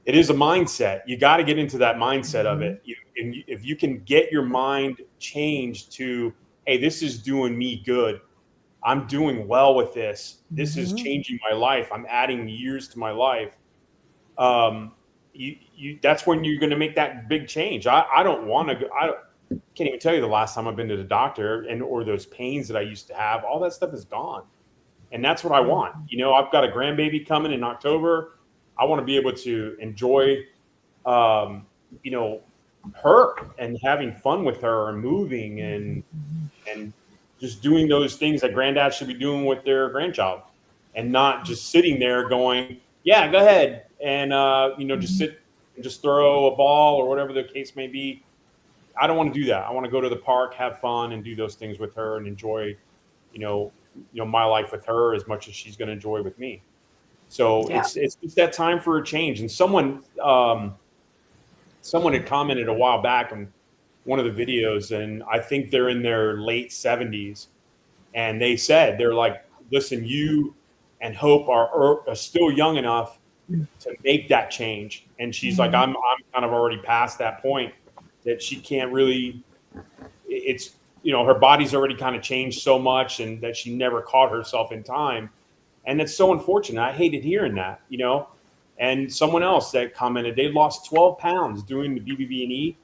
is a mindset. You got to get into that mindset of it. If you can get your mind changed to, hey, this is doing me good. I'm doing well with this. This is changing my life. I'm adding years to my life. That's when you're going to make that big change. I don't want to go. I can't even tell you the last time I've been to the doctor or those pains that I used to have. All that stuff is gone. And that's what I want. I've got a grandbaby coming in October. I want to be able to enjoy, her and having fun with her and moving and just doing those things that granddads should be doing with their grandchild, and not just sitting there going, yeah, go ahead. And, just sit and just throw a ball or whatever the case may be. I don't want to do that. I want to go to the park, have fun, and do those things with her and enjoy, my life with her as much as she's going to enjoy with me. So it's just that time for a change. And someone had commented a while back on one of the videos, and I think they're in their late 70s, and they said, they're like, listen, you and Hope are still young enough to make that change. And she's like, I'm kind of already past that point that she can't really, it's, her body's already kind of changed so much, and that she never caught herself in time. And it's so unfortunate. I hated hearing that, And someone else that commented, they lost 12 pounds doing the BBB&E,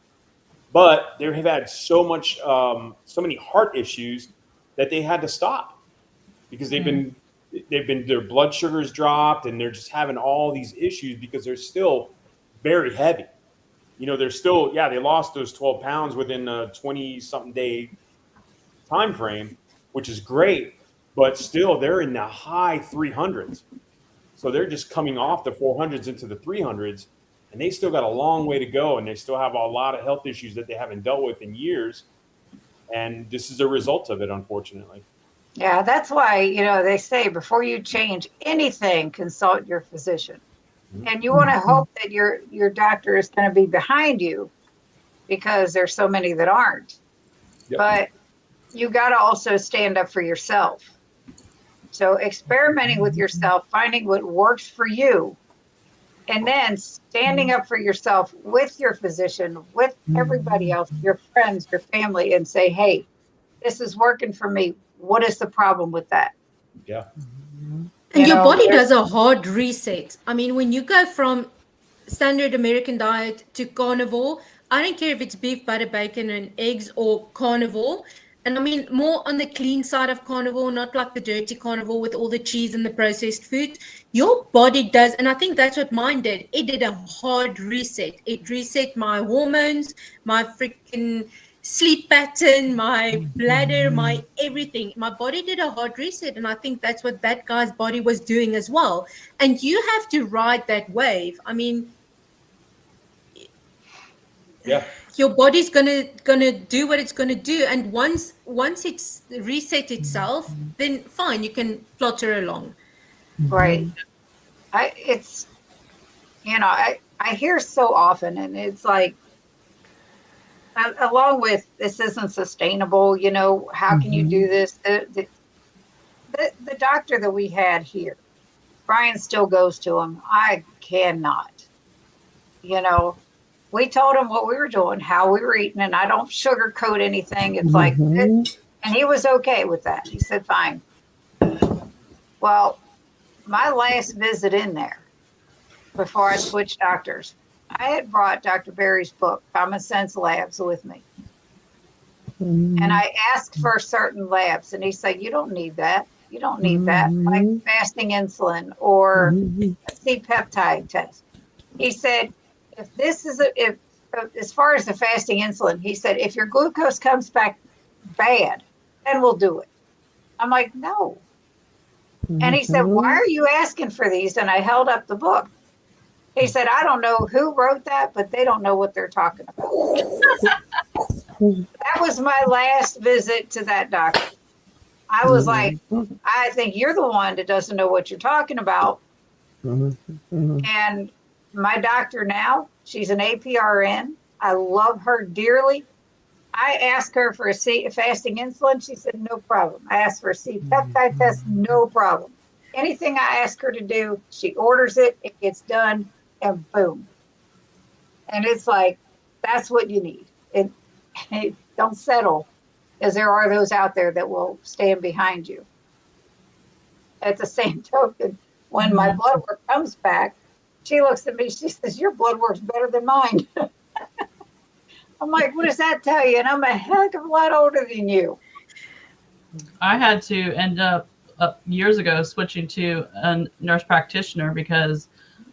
but they have had so many heart issues that they had to stop because their blood sugars dropped, and they're just having all these issues because they're still very heavy. They're still, they lost those 12 pounds within a 20-something day time frame, which is great, but still they're in the high 300s. So they're just coming off the 400s into the 300s, and they still got a long way to go, and they still have a lot of health issues that they haven't dealt with in years. And this is a result of it, unfortunately. Yeah, that's why, they say before you change anything, consult your physician. And you want to hope that your doctor is going to be behind you, because there's so many that aren't. Yep. But you got to also stand up for yourself. So experimenting with yourself, finding what works for you, and then standing up for yourself with your physician, with everybody else, your friends, your family, and say, hey, this is working for me. What is the problem with that? Yeah. And your body does a hard reset. I mean, when you go from standard American diet to carnivore, I don't care if it's beef, butter, bacon, and eggs, or carnivore. And I mean, more on the clean side of carnivore, not like the dirty carnivore with all the cheese and the processed food. Your body does, and I think that's what mine did. It did a hard reset. It reset my hormones, my freaking sleep pattern, my bladder, my everything. My body did a hard reset, and I think that's what that guy's body was doing as well. And you have to ride that wave. I mean, yeah, your body's gonna do what it's gonna do, and once it's reset itself, then fine, you can plotter along. Right. I hear so often, and it's like, along with this isn't sustainable, how can you do this? The doctor that we had here, Brian still goes to him. I cannot. We told him what we were doing, how we were eating, and I don't sugarcoat anything. It's like, and he was okay with that. He said, fine. Well, my last visit in there, before I switched doctors, I had brought Dr. Berry's book, Common Sense Labs, with me. And I asked for certain labs, and he said, you don't need that. You don't need that, like fasting insulin or a C-peptide test. He said, if as far as the fasting insulin, he said, if your glucose comes back bad, then we'll do it. I'm like, no. And he said, why are you asking for these? And I held up the book. He said, I don't know who wrote that, but they don't know what they're talking about. That was my last visit to that doctor. I was like, I think you're the one that doesn't know what you're talking about. And my doctor now, she's an APRN. I love her dearly. I asked her for a fasting insulin. She said, no problem. I asked for a C-peptide test, no problem. Anything I ask her to do, she orders it, it gets done, and boom. And it's like, that's what you need. And don't settle, because there are those out there that will stand behind you. At the same token, when my blood work comes back, she looks at me, she says, your blood work's better than mine. I'm like, what does that tell you? And I'm a heck of a lot older than you. I had to end up years ago switching to a nurse practitioner because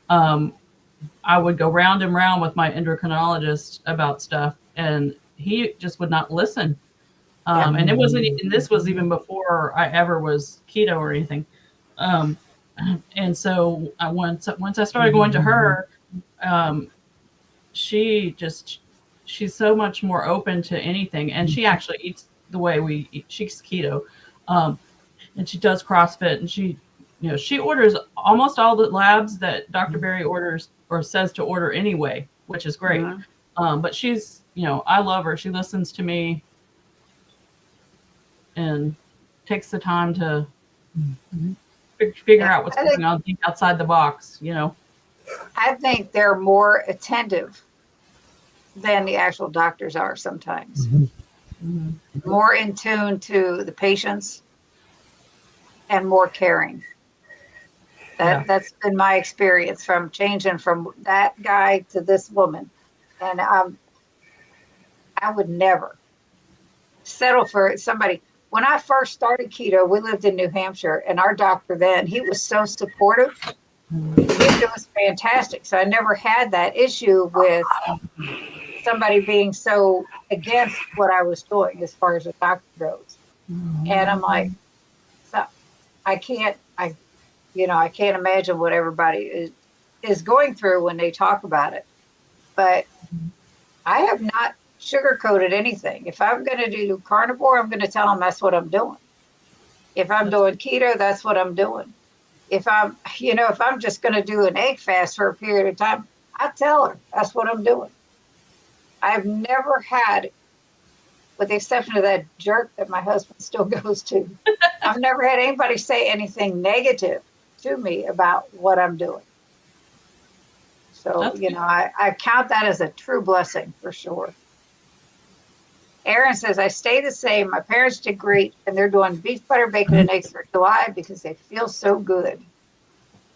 I would go round and round with my endocrinologist about stuff, and he just would not listen. And it wasn't, and this was even before I ever was keto or anything. And so once I started going to her, she's so much more open to anything, and she actually eats the way we eat. She's keto, and she does CrossFit, and she orders almost all the labs that Dr. Berry orders or says to order anyway, which is great. But she's, I love her. She listens to me and takes the time to figure out what's going on, think outside the box, you know. I think they're more attentive than the actual doctors are sometimes. Mm-hmm. More in tune to the patients and more caring. That's been my experience from changing from that guy to this woman. And I would never settle for somebody. When I first started keto, we lived in New Hampshire, and our doctor then, he was so supportive. It was fantastic. So I never had that issue with somebody being so against what I was doing as far as the doctor goes. And I'm like, so I can't imagine what everybody is going through when they talk about it. But I have not sugarcoated anything. If I'm going to do carnivore, I'm going to tell them that's what I'm doing. If I'm doing keto, that's what I'm doing. If I'm just going to do an egg fast for a period of time, I tell her that's what I'm doing. I've never had, with the exception of that jerk that my husband still goes to, I've never had anybody say anything negative to me about what I'm doing. So, I count that as a true blessing for sure. Aaron says, I stay the same. My parents did great, and they're doing beef, butter, bacon, and eggs for July because they feel so good.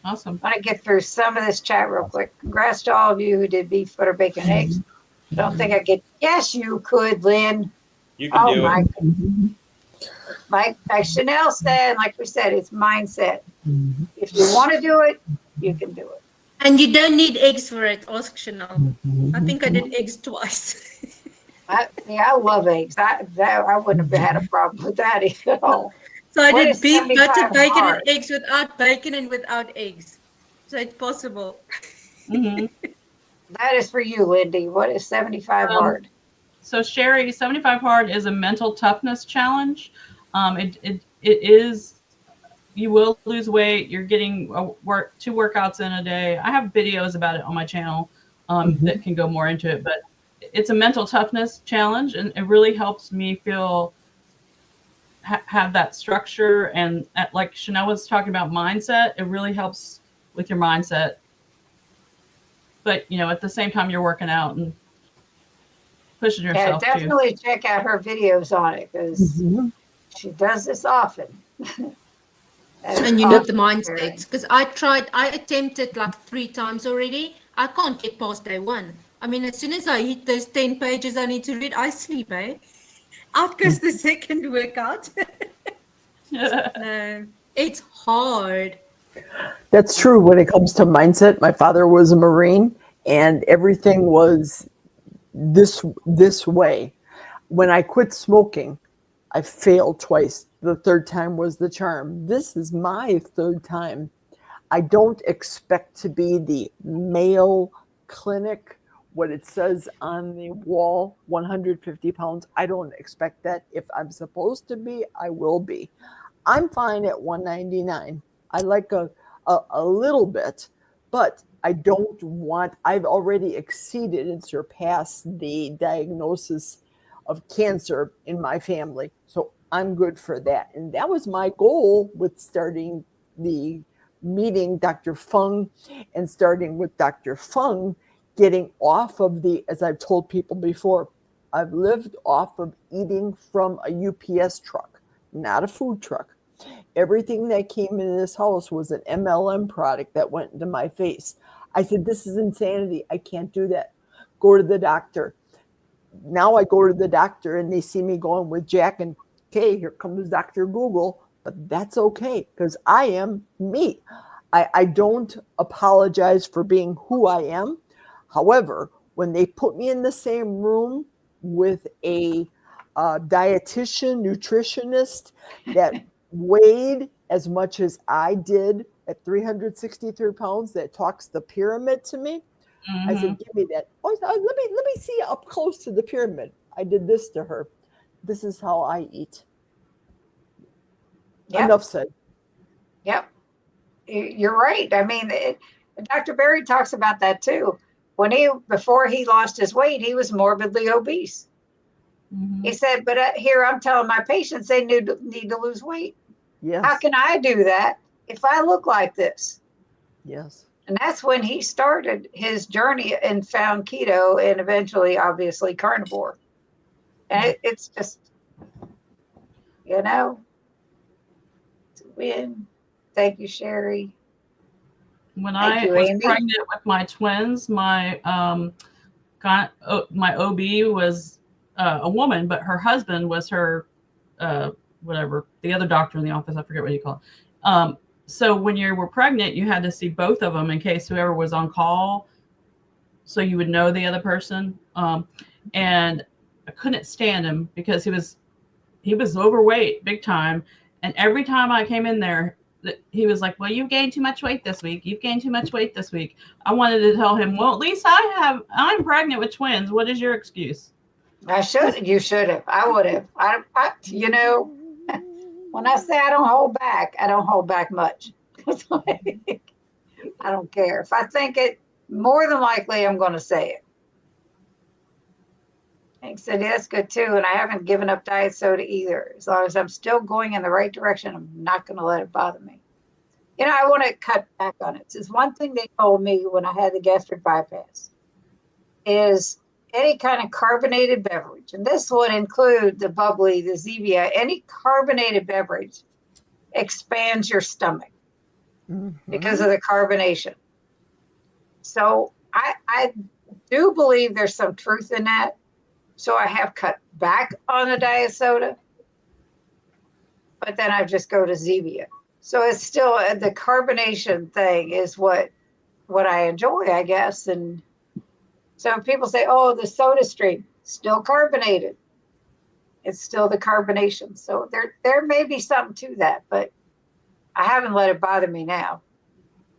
Awesome. I want to get through some of this chat real quick. Congrats to all of you who did beef, butter, bacon, and eggs. I don't think I get, yes, you could, Lynn. You can do it. Like Chanel said, like we said, it's mindset. If you want to do it, you can do it. And you don't need eggs for it. Ask Chanel. I think I did eggs twice. I love eggs. I wouldn't have had a problem with that at all. So I What did is beef, butter, 75 bacon, hard? and eggs without bacon and without eggs. So it's possible. Mm-hmm. That is for you, Lindy. What is 75 hard? So Sherry, 75 hard is a mental toughness challenge. It is, you will lose weight. You're getting 2 workouts in a day. I have videos about it on my channel that can go more into it, but it's a mental toughness challenge, and it really helps me feel have that structure. And like Chanel was talking about mindset, it really helps with your mindset. But at the same time, you're working out and pushing yourself. Yeah, definitely check out her videos on it because she does this often. And you need the mindset, because I attempted like 3 times already. I can't get past day 1. I mean, as soon as I hit those 10 pages I need to read, I sleep, Out goes the second workout. No, it's hard. That's true when it comes to mindset. My father was a Marine, and everything was this way. When I quit smoking, I failed twice. The 3rd time was the charm. This is my 3rd time. I don't expect to be the Mayo Clinic, what it says on the wall, 150 pounds. I don't expect that. If I'm supposed to be, I will be. I'm fine at 199. I like a little bit, but I don't want, I've already exceeded and surpassed the diagnosis of cancer in my family. So I'm good for that. And that was my goal with starting the meeting Dr. Fung and starting with Dr. Fung, getting off of as I've told people before, I've lived off of eating from a UPS truck, not a food truck. Everything that came in this house was an MLM product that went into my face. I said, this is insanity. I can't do that. Go to the doctor. Now I go to the doctor and they see me going with Jack and, okay, here comes Dr. Google, but that's okay because I am me. I don't apologize for being who I am. However, when they put me in the same room with a dietitian, nutritionist that weighed as much as I did at 363 pounds, that talks the pyramid to me, I said, give me that. Oh, let me see up close to the pyramid. I did this to her. This is how I eat. Yep. Enough said. Yep. You're right. I mean, Dr. Berry talks about that too. Before he lost his weight, he was morbidly obese. He said, but here I'm telling my patients they need to lose weight. Yes. How can I do that if I look like this, Yes. and that's when he started his journey and found keto and eventually, obviously, carnivore. And it's just, you know, it's a win. Thank you, Sherry. When Thank I you, was Amy. pregnant with my twins, my OB was a woman, but her husband was her whatever, the other doctor in the office. I forget what you call it. So when you were pregnant, you had to see both of them in case whoever was on call, so you would know the other person. And I couldn't stand him because he was overweight, big time. And every time I came in there, he was like, "Well, you've gained too much weight this week. You've gained too much weight this week." I wanted to tell him, "Well, at least I'm pregnant with twins. What is your excuse?" You should have. I would have. You know, when I say I don't hold back much. I don't care. If I think it, more than likely, I'm going to say it. Thanks, Cindy. That's good too. And I haven't given up diet soda either. As long as I'm still going in the right direction, I'm not going to let it bother me. You know, I want to cut back on it. It's one thing they told me when I had the gastric bypass is any kind of carbonated beverage, and this would include the bubbly, the Zevia, any carbonated beverage expands your stomach because of the carbonation. So I do believe there's some truth in that. So I have cut back on the diet soda, but then I just go to Zevia. So it's still the carbonation thing is what I enjoy, I guess. And so people say, "Oh, the Soda Stream, still carbonated." It's still the carbonation. So there may be something to that, but I haven't let it bother me now.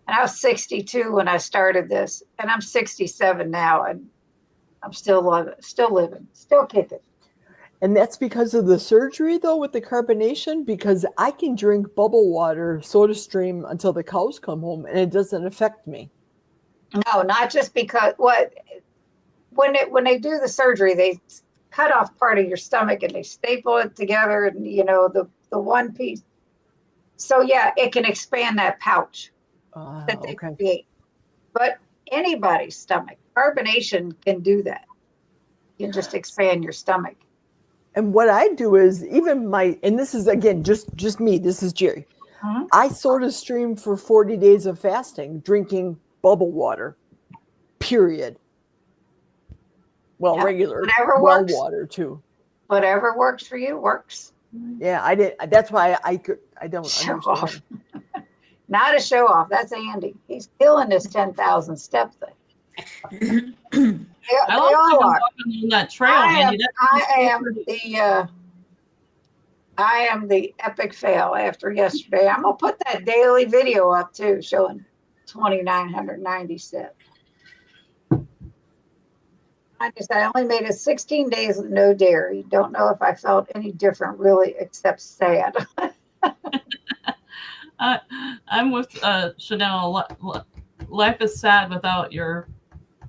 And I was 62 when I started this, and I'm 67 now, and I'm still living, still kicking. And that's because of the surgery, though, with the carbonation, because I can drink bubble water, Soda Stream, until the cows come home, and it doesn't affect me. No, not just because when they do the surgery, they cut off part of your stomach and they staple it together, and you know the one piece. So yeah, it can expand that pouch that they create. But anybody's stomach, carbonation can do that. You can just expand your stomach. And what I do is even and this is again just me, this is Jerry. I Soda Stream for 40 days of fasting, drinking bubble water, period. Well, regular well water too. Whatever works for you works. Yeah, that's why I don't show understand. Off. Not a show off. That's Andy. He's killing this 10,000 step thing. I like walking on that trail, Andy. I am the epic fail after yesterday. I'm gonna put that daily video up too, showing 2,990 steps. I only made it 16 days with no dairy. Don't know if I felt any different, really, except sad. I'm with Chanel. Life is sad without your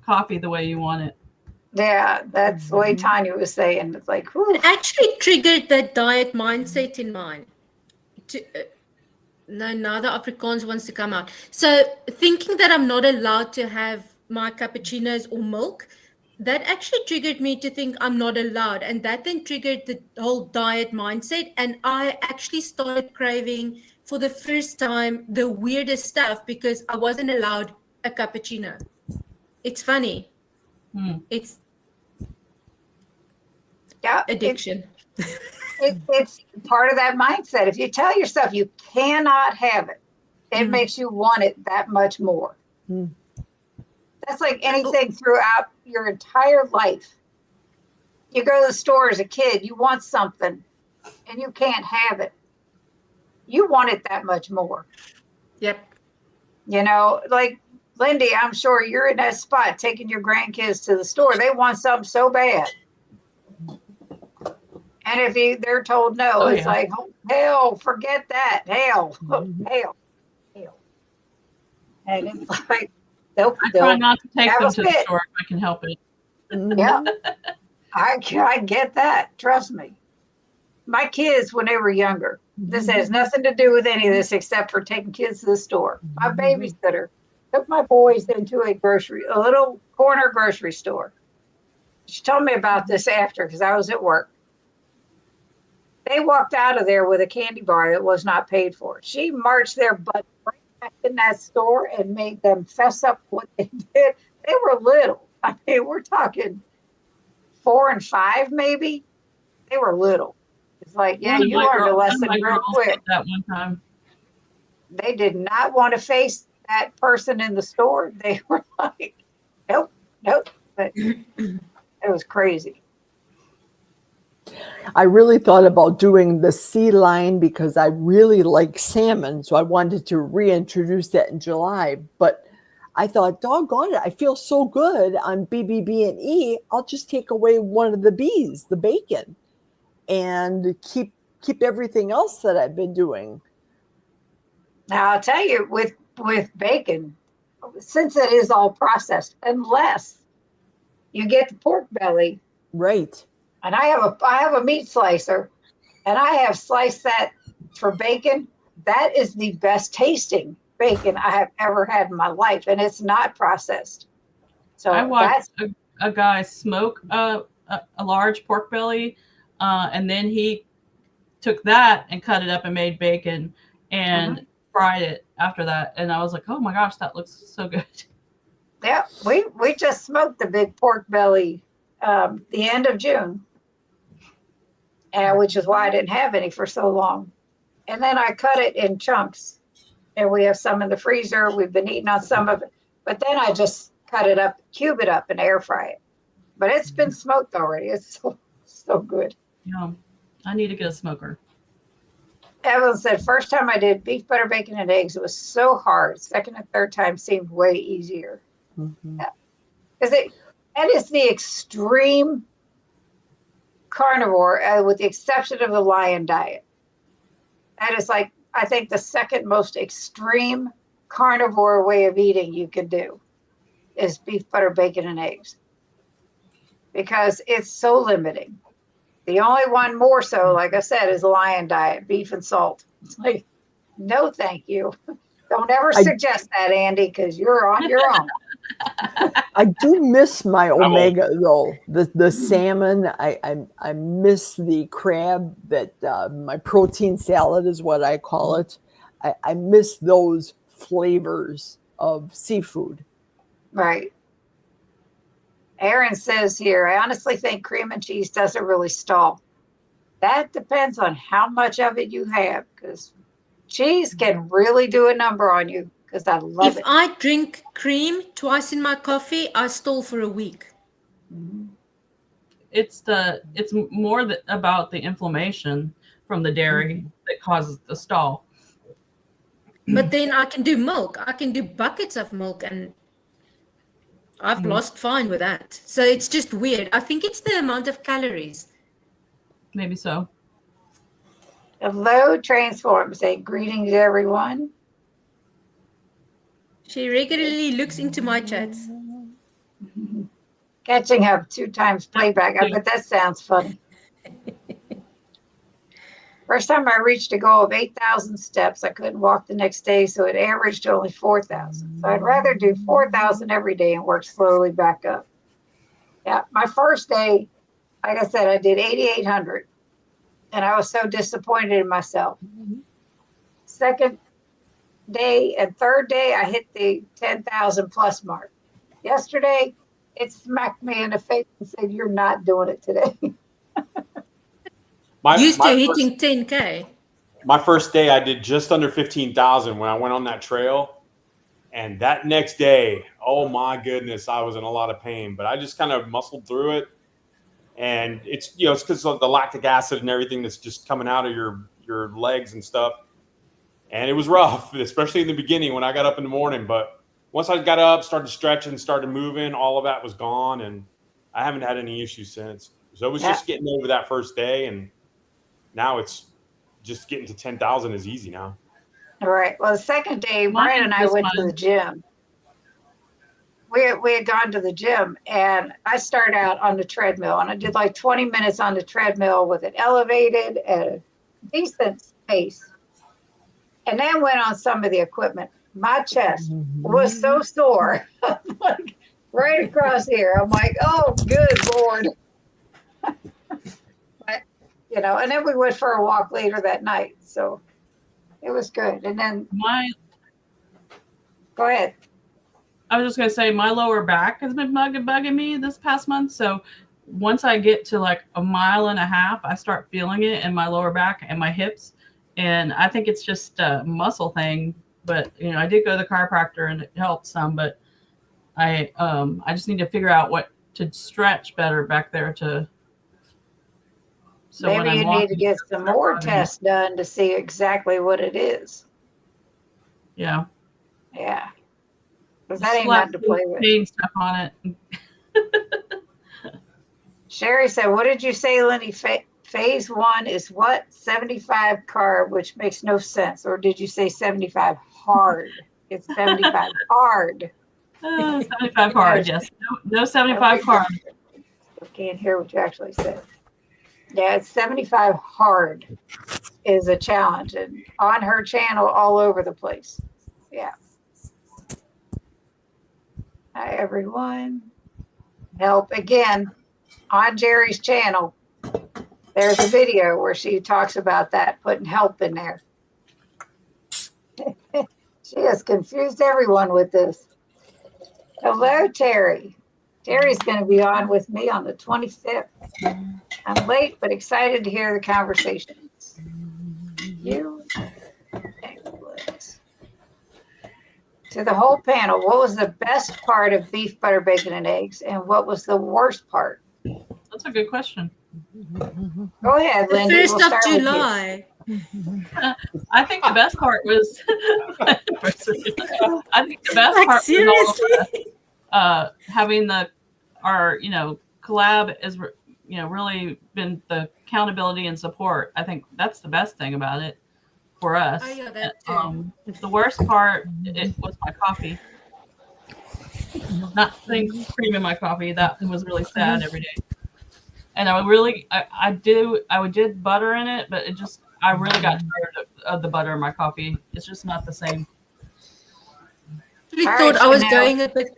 coffee the way you want it. Yeah, that's the way Tanya was saying. It's like, whew. It actually triggered that diet mindset in mine. Now the Afrikaans wants to come out. So thinking that I'm not allowed to have my cappuccinos or milk, that actually triggered me to think I'm not allowed. And that then triggered the whole diet mindset. And I actually started craving for the first time the weirdest stuff because I wasn't allowed a cappuccino. It's funny. It's addiction. It's part of that mindset. If you tell yourself you cannot have it, it makes you want it that much more. That's like anything throughout your entire life. You go to the store as a kid, you want something, and you can't have it. You want it that much more. Yep. You know, like Lindy, I'm sure you're in that spot taking your grandkids to the store. They want something so bad. And if they're told no, it's like, oh, hell, forget that. Hell. And it's like, I try not to take them to the store if I can help it. Yeah. I get that. Trust me. my kids when they were younger. This has nothing to do with any of this except for taking kids to the store. My babysitter took my boys into a little corner grocery store. She told me about this after because I was at work. They walked out of there with a candy bar that was not paid for. She marched their butt right back in that store and made them fess up what they did. They were little. I mean, we're talking 4 and 5, maybe. They were little. It's like, yeah, you learned a lesson real quick. That one time. They did not want to face that person in the store. They were like, nope. But it was crazy. I really thought about doing the sea line because I really like salmon. So I wanted to reintroduce that in July. But I thought, doggone it, I feel so good on BBB&E. I'll just take away one of the B's, the bacon, and keep everything else that I've been doing. Now, I'll tell you, with bacon, since it is all processed, unless you get the pork belly. Right. And I have a meat slicer, and I have sliced that for bacon. That is the best tasting bacon I have ever had in my life, and it's not processed. So I watched a guy smoke a large pork belly, and then he took that and cut it up and made bacon and fried it after that. And I was like, oh my gosh, that looks so good. Yeah, we just smoked the big pork belly the end of June. Which is why I didn't have any for so long. And then I cut it in chunks. And we have some in the freezer. We've been eating on some of it. But then I just cut it up, cube it up, and air fry it. But it's been smoked already. It's so good. Yeah, I need to get a smoker. Evelyn said, first time I did beef, butter, bacon, and eggs, it was so hard. Second and third time seemed way easier. Yeah. That is the extreme carnivore, with the exception of the lion diet. That is like, I think, the second most extreme carnivore way of eating you can do is beef, butter, bacon, and eggs. Because it's so limiting. The only one more so, like I said, is the lion diet, beef and salt. It's like, no, thank you. Don't ever suggest that, Andy, because you're on your own. I do miss my omega though. The salmon. I miss the crab. That my protein salad is what I call it. I miss those flavors of seafood. Right. Aaron says here, I honestly think cream and cheese doesn't really stall. That depends on how much of it you have, because cheese can really do a number on you. Because I love it. If I drink cream twice in my coffee, I stall for a week. It's more about the inflammation from the dairy that causes the stall. But then I can do milk. I can do buckets of milk, and I've lost fine with that. So it's just weird. I think it's the amount of calories. Maybe so. Hello, Transform. Say greetings, everyone. She regularly looks into my chats. Catching up 2 times playback. I bet that sounds funny. First time I reached a goal of 8,000 steps, I couldn't walk the next day, so it averaged to only 4,000. So I'd rather do 4,000 every day and work slowly back up. Yeah, my first day, like I said, I did 8,800, and I was so disappointed in myself. Second day and third day, I hit the 10,000 plus mark. Yesterday, it smacked me in the face and said, "You're not doing it today." Used to hitting 10K. My first day, I did just under 15,000 when I went on that trail. And that next day, oh my goodness, I was in a lot of pain. But I just kind of muscled through it. And it's because of the lactic acid and everything that's just coming out of your legs and stuff. And it was rough, especially in the beginning when I got up in the morning. But once I got up, started stretching, started moving, all of that was gone. And I haven't had any issues since. So it was just getting over that first day. And now it's just getting to 10,000 is easy now. All right. Well, the second day, Brian and I went to the gym. we had gone to the gym, and I started out on the treadmill, and I did like 20 minutes on the treadmill with it elevated at a decent pace, and then went on some of the equipment. My chest was so sore, like right across here. I'm like, oh, good Lord. But, you know, and then we went for a walk later that night. So it was good. And then go ahead. I was just going to say my lower back has been bugging me this past month. So once I get to like a mile and a half, I start feeling it in my lower back and my hips. And I think it's just a muscle thing. But, you know, I did go to the chiropractor and it helped some. But I just need to figure out what to stretch better back there to. So maybe you need to get some more tests done to see exactly what it is. Yeah. Yeah. Because that ain't nothing to play with. Pain stuff on it. Sherry said, what did you say, Lenny? Phase 1 is what? 75 carb, which makes no sense. Or did you say 75 hard? It's 75 hard. 75 hard, yes. No 75 carb. I can't hear what you actually said. Yeah, it's 75 hard is a challenge, and on her channel all over the place. Yeah. Hi, everyone. Help again on Jerry's channel. There's a video where she talks about that, putting help in there. She has confused everyone with this. Hello, Terry. Terry's going to be on with me on the 25th. I'm late, but excited to hear the conversations. You. Excellent. To the whole panel, what was the best part of beef, butter, bacon, and eggs, and what was the worst part? That's a good question. Go ahead, Lindy. The 1st of July. I think the best part was. I think the best Like, part seriously? was having our collab is really been the accountability and support. I think that's the best thing about it for us. Oh, yeah, that too. The worst part it was my coffee. Not putting cream in my coffee. That was really sad every day. And I did butter in it, but I really got tired of the butter in my coffee. It's just not the same. I thought I was going a bit.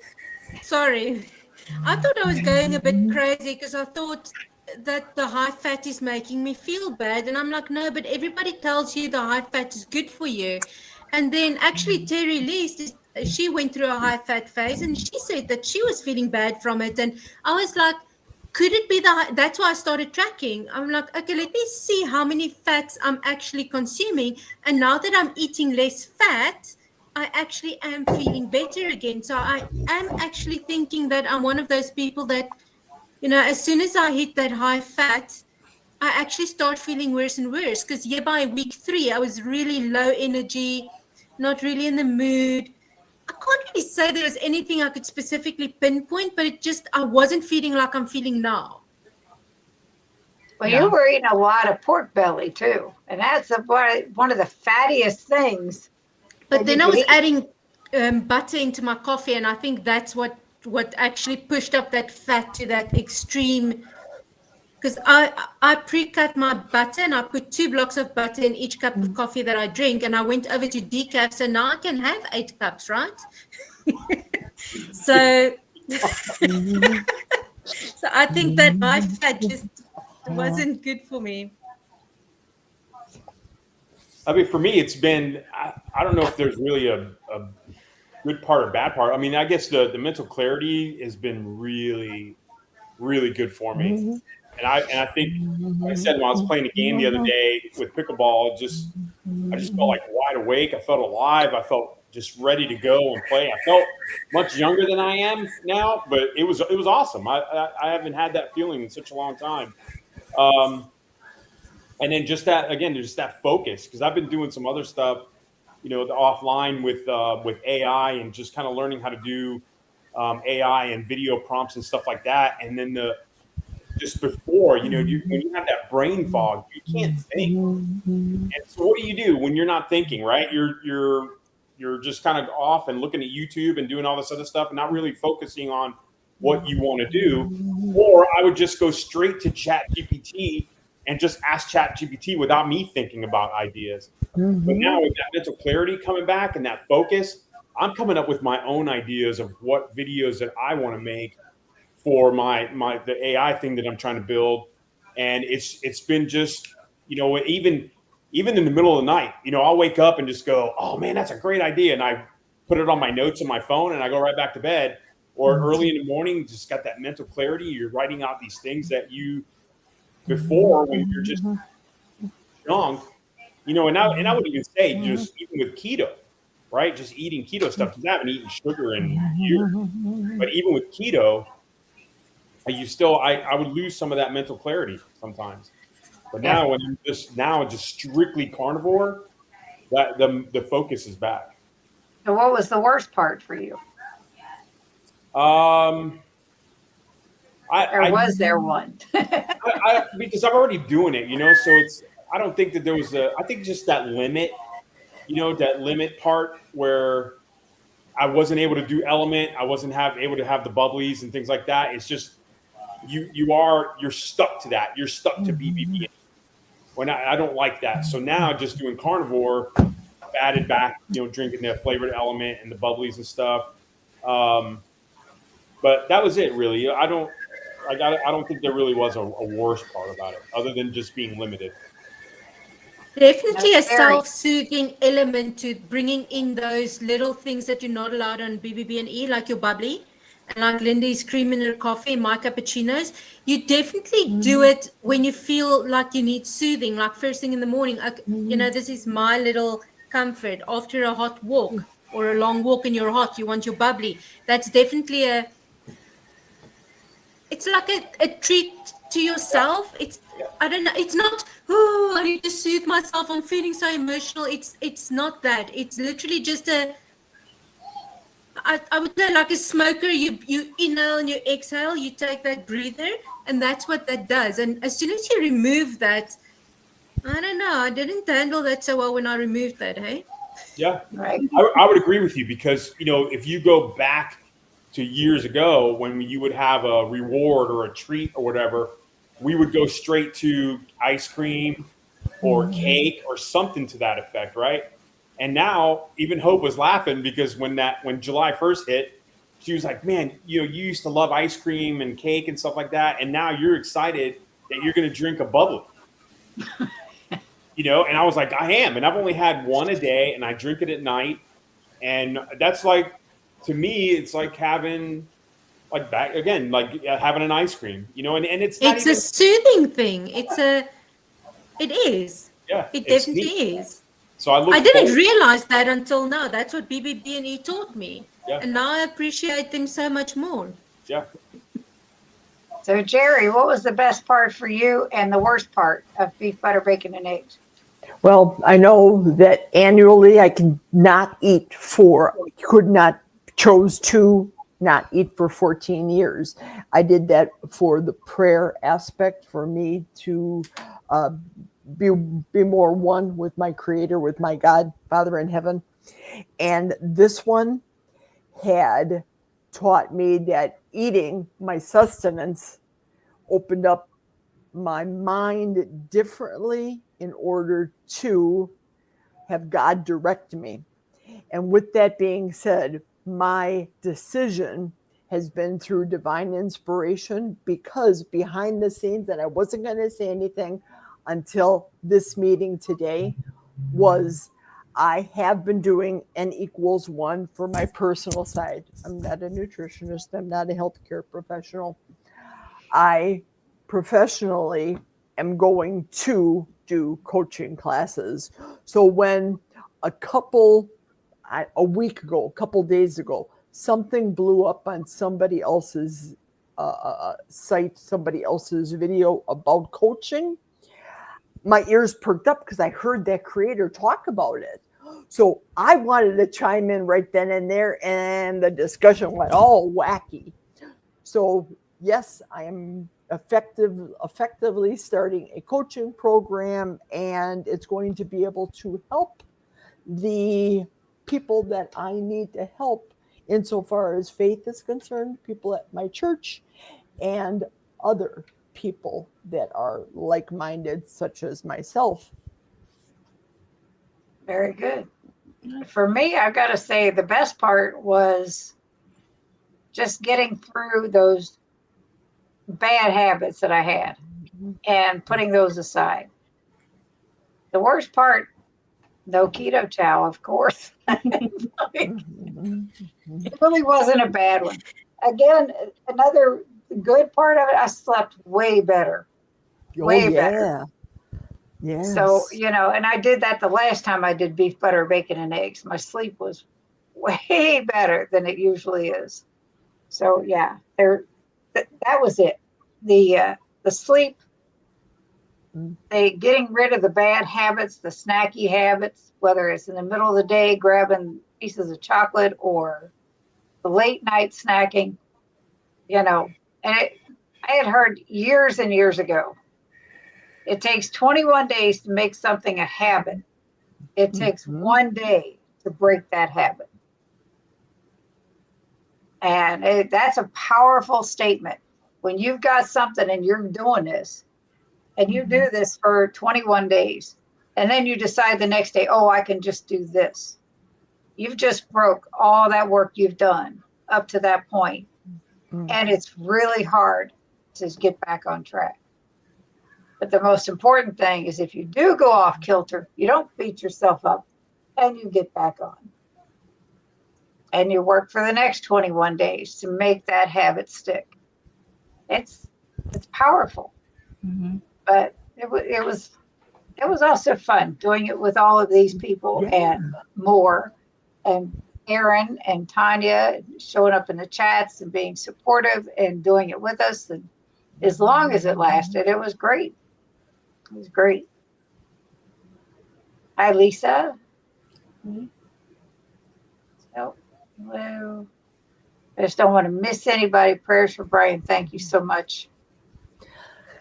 Sorry, I thought I was going a bit crazy because I thought that the high fat is making me feel bad, and I'm like, no, but everybody tells you the high fat is good for you. And then actually Terry Lee, she went through a high fat phase, and she said that she was feeling bad from it, and I was like, could it be that's why I started tracking. I'm like, okay, let me see how many fats I'm actually consuming. And now that I'm eating less fat, I actually am feeling better again. So I am actually thinking that I'm one of those people that, as soon as I hit that high fat, I actually start feeling worse and worse. Because by week 3, I was really low energy, not really in the mood. I can't really say there was anything I could specifically pinpoint, but I wasn't feeling like I'm feeling now. Well, you were eating a lot of pork belly too, and that's one of the fattiest things. But then I was adding butter into my coffee, and I think that's what actually pushed up that fat to that extreme. Because I pre-cut my butter, and I put 2 blocks of butter in each cup of coffee that I drink, and I went over to decaf, so now I can have 8 cups, right? So I think that high fat just wasn't good for me. I mean, for me, it's been, I don't know if there's really a good part or bad part. I mean, I guess the mental clarity has been really, really good for me. And I think, like I said, when I was playing a game the other day with pickleball, I just felt like wide awake. I felt alive. I felt just ready to go and play. I felt much younger than I am now, but it was awesome. I haven't had that feeling in such a long time. And then just that focus, because I've been doing some other stuff, offline with AI and just kind of learning how to do AI and video prompts and stuff like that. And then just before, when you have that brain fog, you can't think. And so what do you do when you're not thinking, right? You're you're just kind of off and looking at YouTube and doing all this other stuff and not really focusing on what you want to do. Or I would just go straight to ChatGPT and just ask ChatGPT without me thinking about ideas. But now with that mental clarity coming back and that focus, I'm coming up with my own ideas of what videos that I want to make for the AI thing that I'm trying to build. And it's been just, even in the middle of the night, I'll wake up and just go, oh man, that's a great idea. And I put it on my notes on my phone and I go right back to bed. Or early in the morning, just got that mental clarity. You're writing out these things that you, before when you're just young, and I would even say just even with keto, right? Just eating keto stuff. Because I haven't eaten sugar in years. But even with keto, I would lose some of that mental clarity sometimes. But now when I'm just strictly carnivore, that the focus is back. So what was the worst part for you? Or was there one? Because I'm already doing it, so I don't think that there was I think just that limit, that limit part where I wasn't able to do element. I wasn't able to have the bubblies and things like that. It's just, you're stuck to that. You're stuck to BBB. When I don't like that. So now just doing carnivore, I've added back, drinking the flavored element and the bubblies and stuff. But that was it really. I don't think there really was a worse part about it other than just being limited. Definitely a That's very- self-soothing element to bringing in those little things that you're not allowed on BBB&E, like your bubbly, and like Lindy's cream in her coffee and my cappuccinos. You definitely do it when you feel like you need soothing, like first thing in the morning. This is my little comfort after a hot walk or a long walk and you're hot. You want your bubbly. That's definitely it's like a treat to yourself. I don't know. It's not, I need to soothe myself. I'm feeling so emotional. It's not that. It's literally just I would say like a smoker. You inhale and you exhale. You take that breather, and that's what that does. And as soon as you remove that, I don't know. I didn't handle that so well when I removed that. Hey. Yeah, Right. I would agree with you because if you go back to years ago when you would have a reward or a treat or whatever, we would go straight to ice cream or cake or something to that effect, right? And now even Hope was laughing because when July 1st hit, she was like, man, you used to love ice cream and cake and stuff like that. And now you're excited that you're going to drink a bubbly, and I was like, I am. And I've only had one a day and I drink it at night. And that's like, to me, it's like having having an ice cream, and it's not It's a soothing thing. It is. Yeah, It it's definitely neat. is. So I didn't realize that until now. That's what BBB&E taught me. Yeah. And now I appreciate them so much more. Yeah. So Jerry, what was the best part for you and the worst part of beef, butter, bacon, and eggs? Well, I know that annually I chose to not eat for 14 years. I did that for the prayer aspect, for me to be more one with my Creator, with my God, Father in heaven. And this one had taught me that eating my sustenance opened up my mind differently in order to have God direct me. And with that being said, my decision has been through divine inspiration, because behind the scenes, and I wasn't going to say anything until this meeting today, was I have been doing N=1 for my personal side. I'm not a nutritionist. I'm not a healthcare professional. I professionally am going to do coaching classes. So when a week ago, a couple days ago, something blew up on somebody else's site, somebody else's video about coaching, my ears perked up because I heard that creator talk about it. So I wanted to chime in right then and there, and the discussion went all wacky. So yes, I am effectively starting a coaching program, and it's going to be able to help the people that I need to help insofar as faith is concerned, people at my church, and other people that are like-minded, such as myself. Very good. For me, I've got to say the best part was just getting through those bad habits that I had and putting those aside. The worst part, no keto chow, of course. It really wasn't a bad one. Again, another good part of it, I slept way better. Way better. Yes. So, and I did that the last time I did beef, butter, bacon, and eggs. My sleep was way better than it usually is. So, yeah, that was it. The sleep, getting rid of the bad habits, the snacky habits, whether it's in the middle of the day grabbing pieces of chocolate or the late night snacking, and I had heard years and years ago, it takes 21 days to make something a habit. It takes 1 day to break that habit. And that's a powerful statement. When you've got something and you're doing this, and you do this for 21 days, and then you decide the next day, oh, I can just do this. You've just broke all that work you've done up to that point. And it's really hard to get back on track. But the most important thing is if you do go off kilter, you don't beat yourself up and you get back on. And you work for the next 21 days to make that habit stick. It's powerful. But it was also fun doing it with all of these people and more. And Aaron and Tanya showing up in the chats and being supportive and doing it with us. And as long as it lasted, it was great. It was great. Hi, Lisa. So, hello. I just don't want to miss anybody. Prayers for Brian. Thank you so much.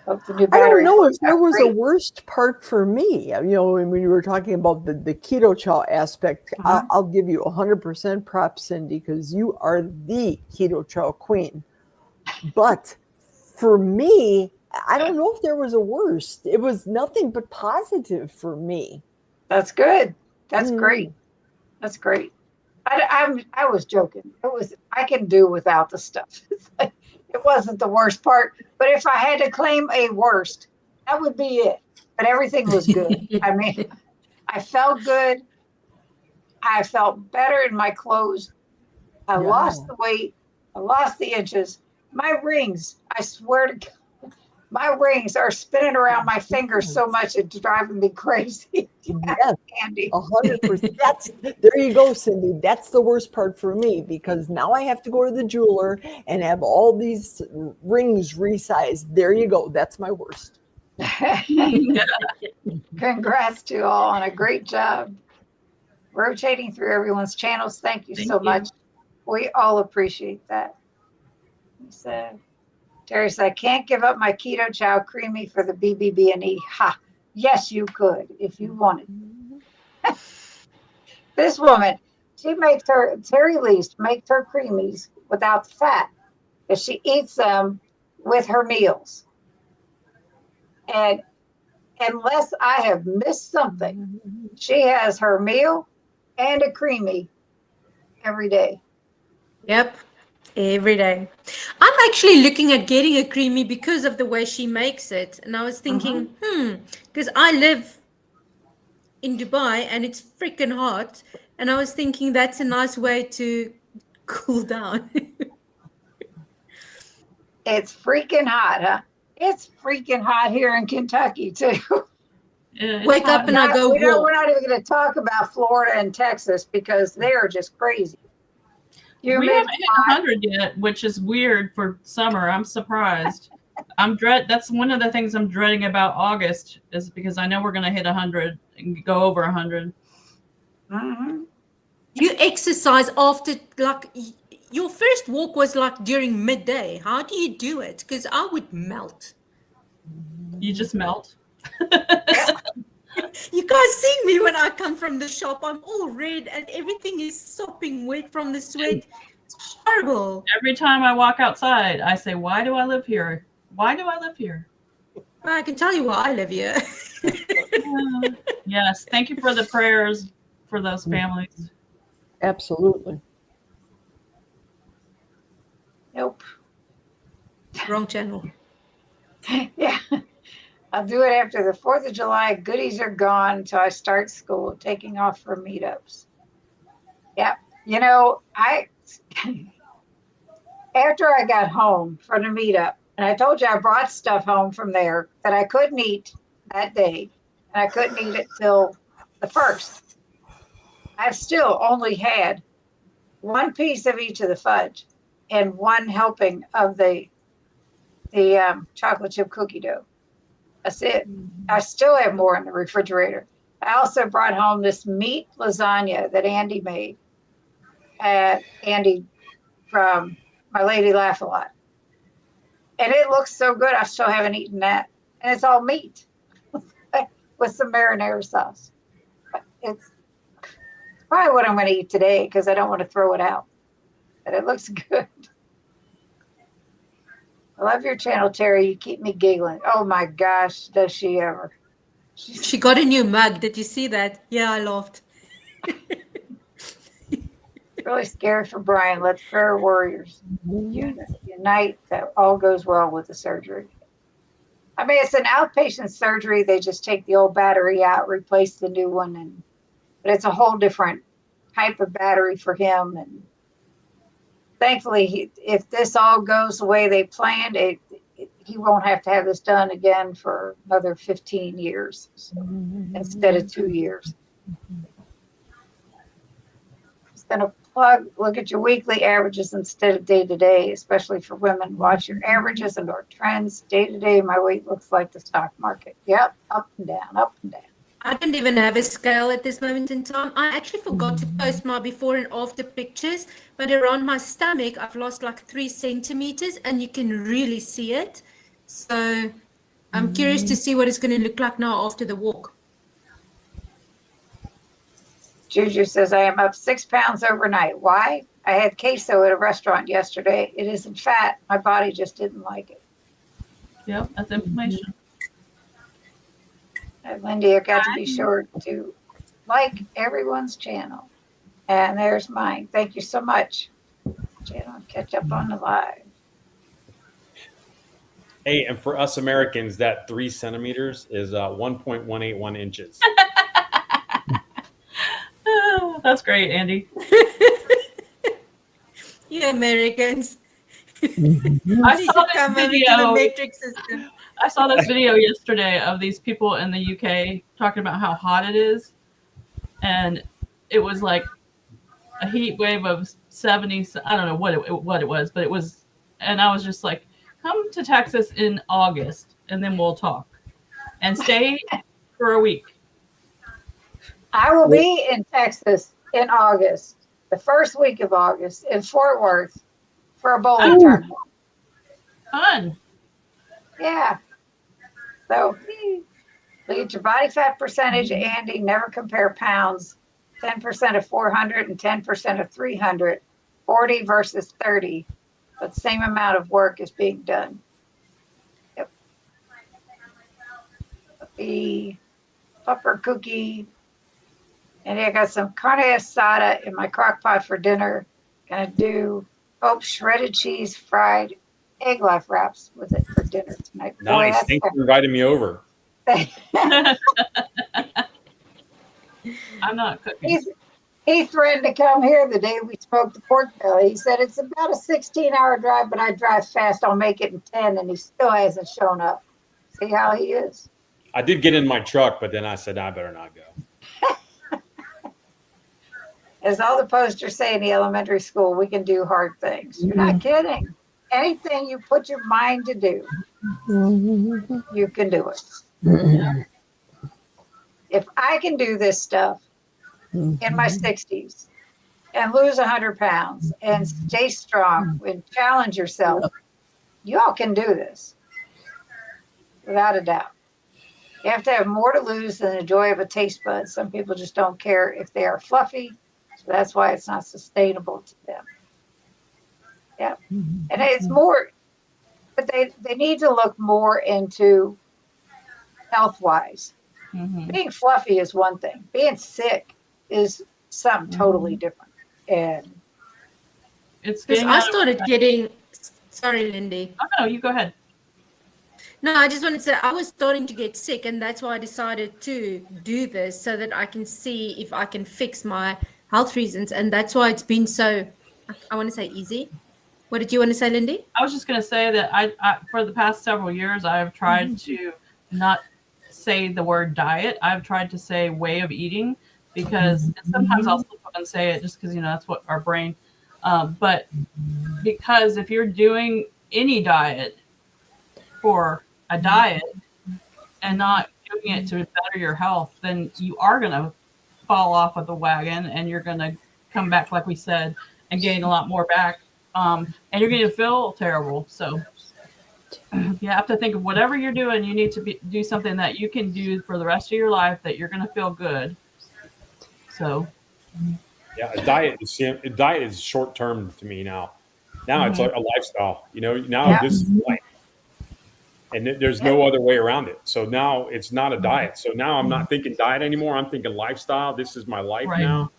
Hope the new battery. I don't know if there was a worst part for me. When you were talking about the keto chow aspect, I'll give you 100% props, Cindy, because you are the keto chow queen. But for me, I don't know if there was a worst. It was nothing but positive for me. That's good. That's great. That's great. I was joking. I can do without the stuff. It wasn't the worst part. But if I had to claim a worst, that would be it. But everything was good. I mean, I felt good. I felt better in my clothes. I lost the weight. I lost the inches. My rings, I swear to God, my rings are spinning around my fingers so much it's driving me crazy. Yes, Andy. 100%. There you go, Cindy. That's the worst part for me because now I have to go to the jeweler and have all these rings resized. There you go. That's my worst. Congrats to all on a great job rotating through everyone's channels. Thank you so much. We all appreciate that. So, Terry said, I can't give up my keto chow creamy for the BBB&E. Ha! Yes, you could if you wanted. This woman, Terry Least makes her creamies without fat, because she eats them with her meals. And unless I have missed something, she has her meal and a creamy every day. Yep. Every day. I'm actually looking at getting a creamy because of the way she makes it. And I was thinking, because I live in Dubai and it's freaking hot. And I was thinking that's a nice way to cool down. It's freaking hot, huh? It's freaking hot here in Kentucky, too. Wake up and I go walk. We're not even going to talk about Florida and Texas because they are just crazy. We haven't hit 100 yet, which is weird for summer. I'm surprised. That's one of the things I'm dreading about August is because I know we're going to hit 100 and go over 100. You exercise after, like, your first walk was like during midday. How do you do it? Because I would melt. You just melt. You guys seen me when I come from the shop. I'm all red and everything is sopping wet from the sweat. It's horrible. Every time I walk outside, I say, why do I live here? Why do I live here? Well, I can tell you why I live here. Yes. Thank you for the prayers for those families. Absolutely. Nope. Wrong channel. Yeah. I'll do it after the 4th of July. Goodies are gone until I start school, taking off for meetups. Yeah. You know, after I got home from the meetup, and I told you I brought stuff home from there that I couldn't eat that day, and I couldn't eat it till the 1st. I've still only had one piece of each of the fudge and one helping of the chocolate chip cookie dough. That's it. I still have more in the refrigerator. I also brought home this meat lasagna that Andy made. Andy from My Lady Laugh a Lot. And it looks so good. I still haven't eaten that. And it's all meat with some marinara sauce. It's probably what I'm going to eat today because I don't want to throw it out. But it looks good. I love your channel, Terry. You keep me giggling. Oh my gosh, does she ever? She got a new mug. Did you see that? Yeah, I laughed. Really scared for Brian. Let's prayer warriors unite that all goes well with the surgery. I mean, it's an outpatient surgery. They just take the old battery out, replace the new one, but it's a whole different type of battery for him. And thankfully, if this all goes the way they planned, he won't have to have this done again for another 15 years instead of 2 years. Just going to look at your weekly averages instead of day to day, especially for women. Watch your averages and our trends. Day to day, my weight looks like the stock market. Yep, up and down, up and down. I don't even have a scale at this moment in time. I actually forgot to post my before and after pictures, but around my stomach, I've lost like 3 centimeters and you can really see it. So I'm curious to see what it's going to look like now after the walk. Juju says, I am up 6 pounds overnight. Why? I had queso at a restaurant yesterday. It isn't fat. My body just didn't like it. Yep, that's inflammation. And Lindy, I got to be sure to like everyone's channel. And there's mine. Thank you so much. Channel, catch up on the live. Hey, and for us Americans, that 3 centimeters is 1.181 inches. Oh, that's great, Andy. You Americans. I saw this Come over to the video. matrix system. I saw this video yesterday of these people in the UK talking about how hot it is, and it was like a heat wave of 70. I don't know what it was, but it was, and I was just like, come to Texas in August, and then we'll talk, and stay for a week. I will be in Texas in August, the first week of August in Fort Worth for a bowling tournament. Fun. Yeah. So look at your body fat percentage, Andy. Never compare pounds. 10% of 400 and 10% of 300. 40 versus 30. But same amount of work is being done. Yep. The pupper cookie. And I got some carne asada in my crock pot for dinner. Gonna do shredded cheese fried egg life wraps with it for dinner tonight. Nice. Boy, Thanks for inviting me over. I'm not cooking. He threatened to come here the day we smoked the pork belly. He said it's about a 16-hour drive, but I drive fast. I'll make it in 10, and he still hasn't shown up. See how he is. I did get in my truck, but then I said I better not go. As all the posters say in the elementary school, we can do hard things. You're not kidding. Anything you put your mind to do, you can do it. If I can do this stuff in my 60s and lose 100 pounds and stay strong and challenge yourself, you all can do this without a doubt. You have to have more to lose than the joy of a taste bud. Some people just don't care if they are fluffy. So that's why it's not sustainable to them. Yeah. And it's more, but they need to look more into health-wise. Mhm. Being fluffy is one thing. Being sick is something totally different. And It's Because getting I out of. started getting, sorry, Lindy. Oh no, you go ahead. No, I just wanted to say I was starting to get sick, and that's why I decided to do this so that I can see if I can fix my health reasons. And that's why it's been so, I want to say easy. What did you want to say, Lindy? I was just going to say that I for the past several years I've tried to not say the word diet. I've tried to say way of eating because and sometimes I'll slip up and say it just because that's what our brain. But because if you're doing any diet for a diet and not doing it to better your health, then you are going to fall off of the wagon and you're going to come back, like we said, and gain a lot more back. And you're going to feel terrible. So you have to think of whatever you're doing. You need to do something that you can do for the rest of your life that you're going to feel good. So Yeah, a diet is short term to me now. Now it's like a lifestyle. Now this is life, and there's no other way around it. So now it's not a diet. So now I'm not thinking diet anymore. I'm thinking lifestyle. This is my life Right. now,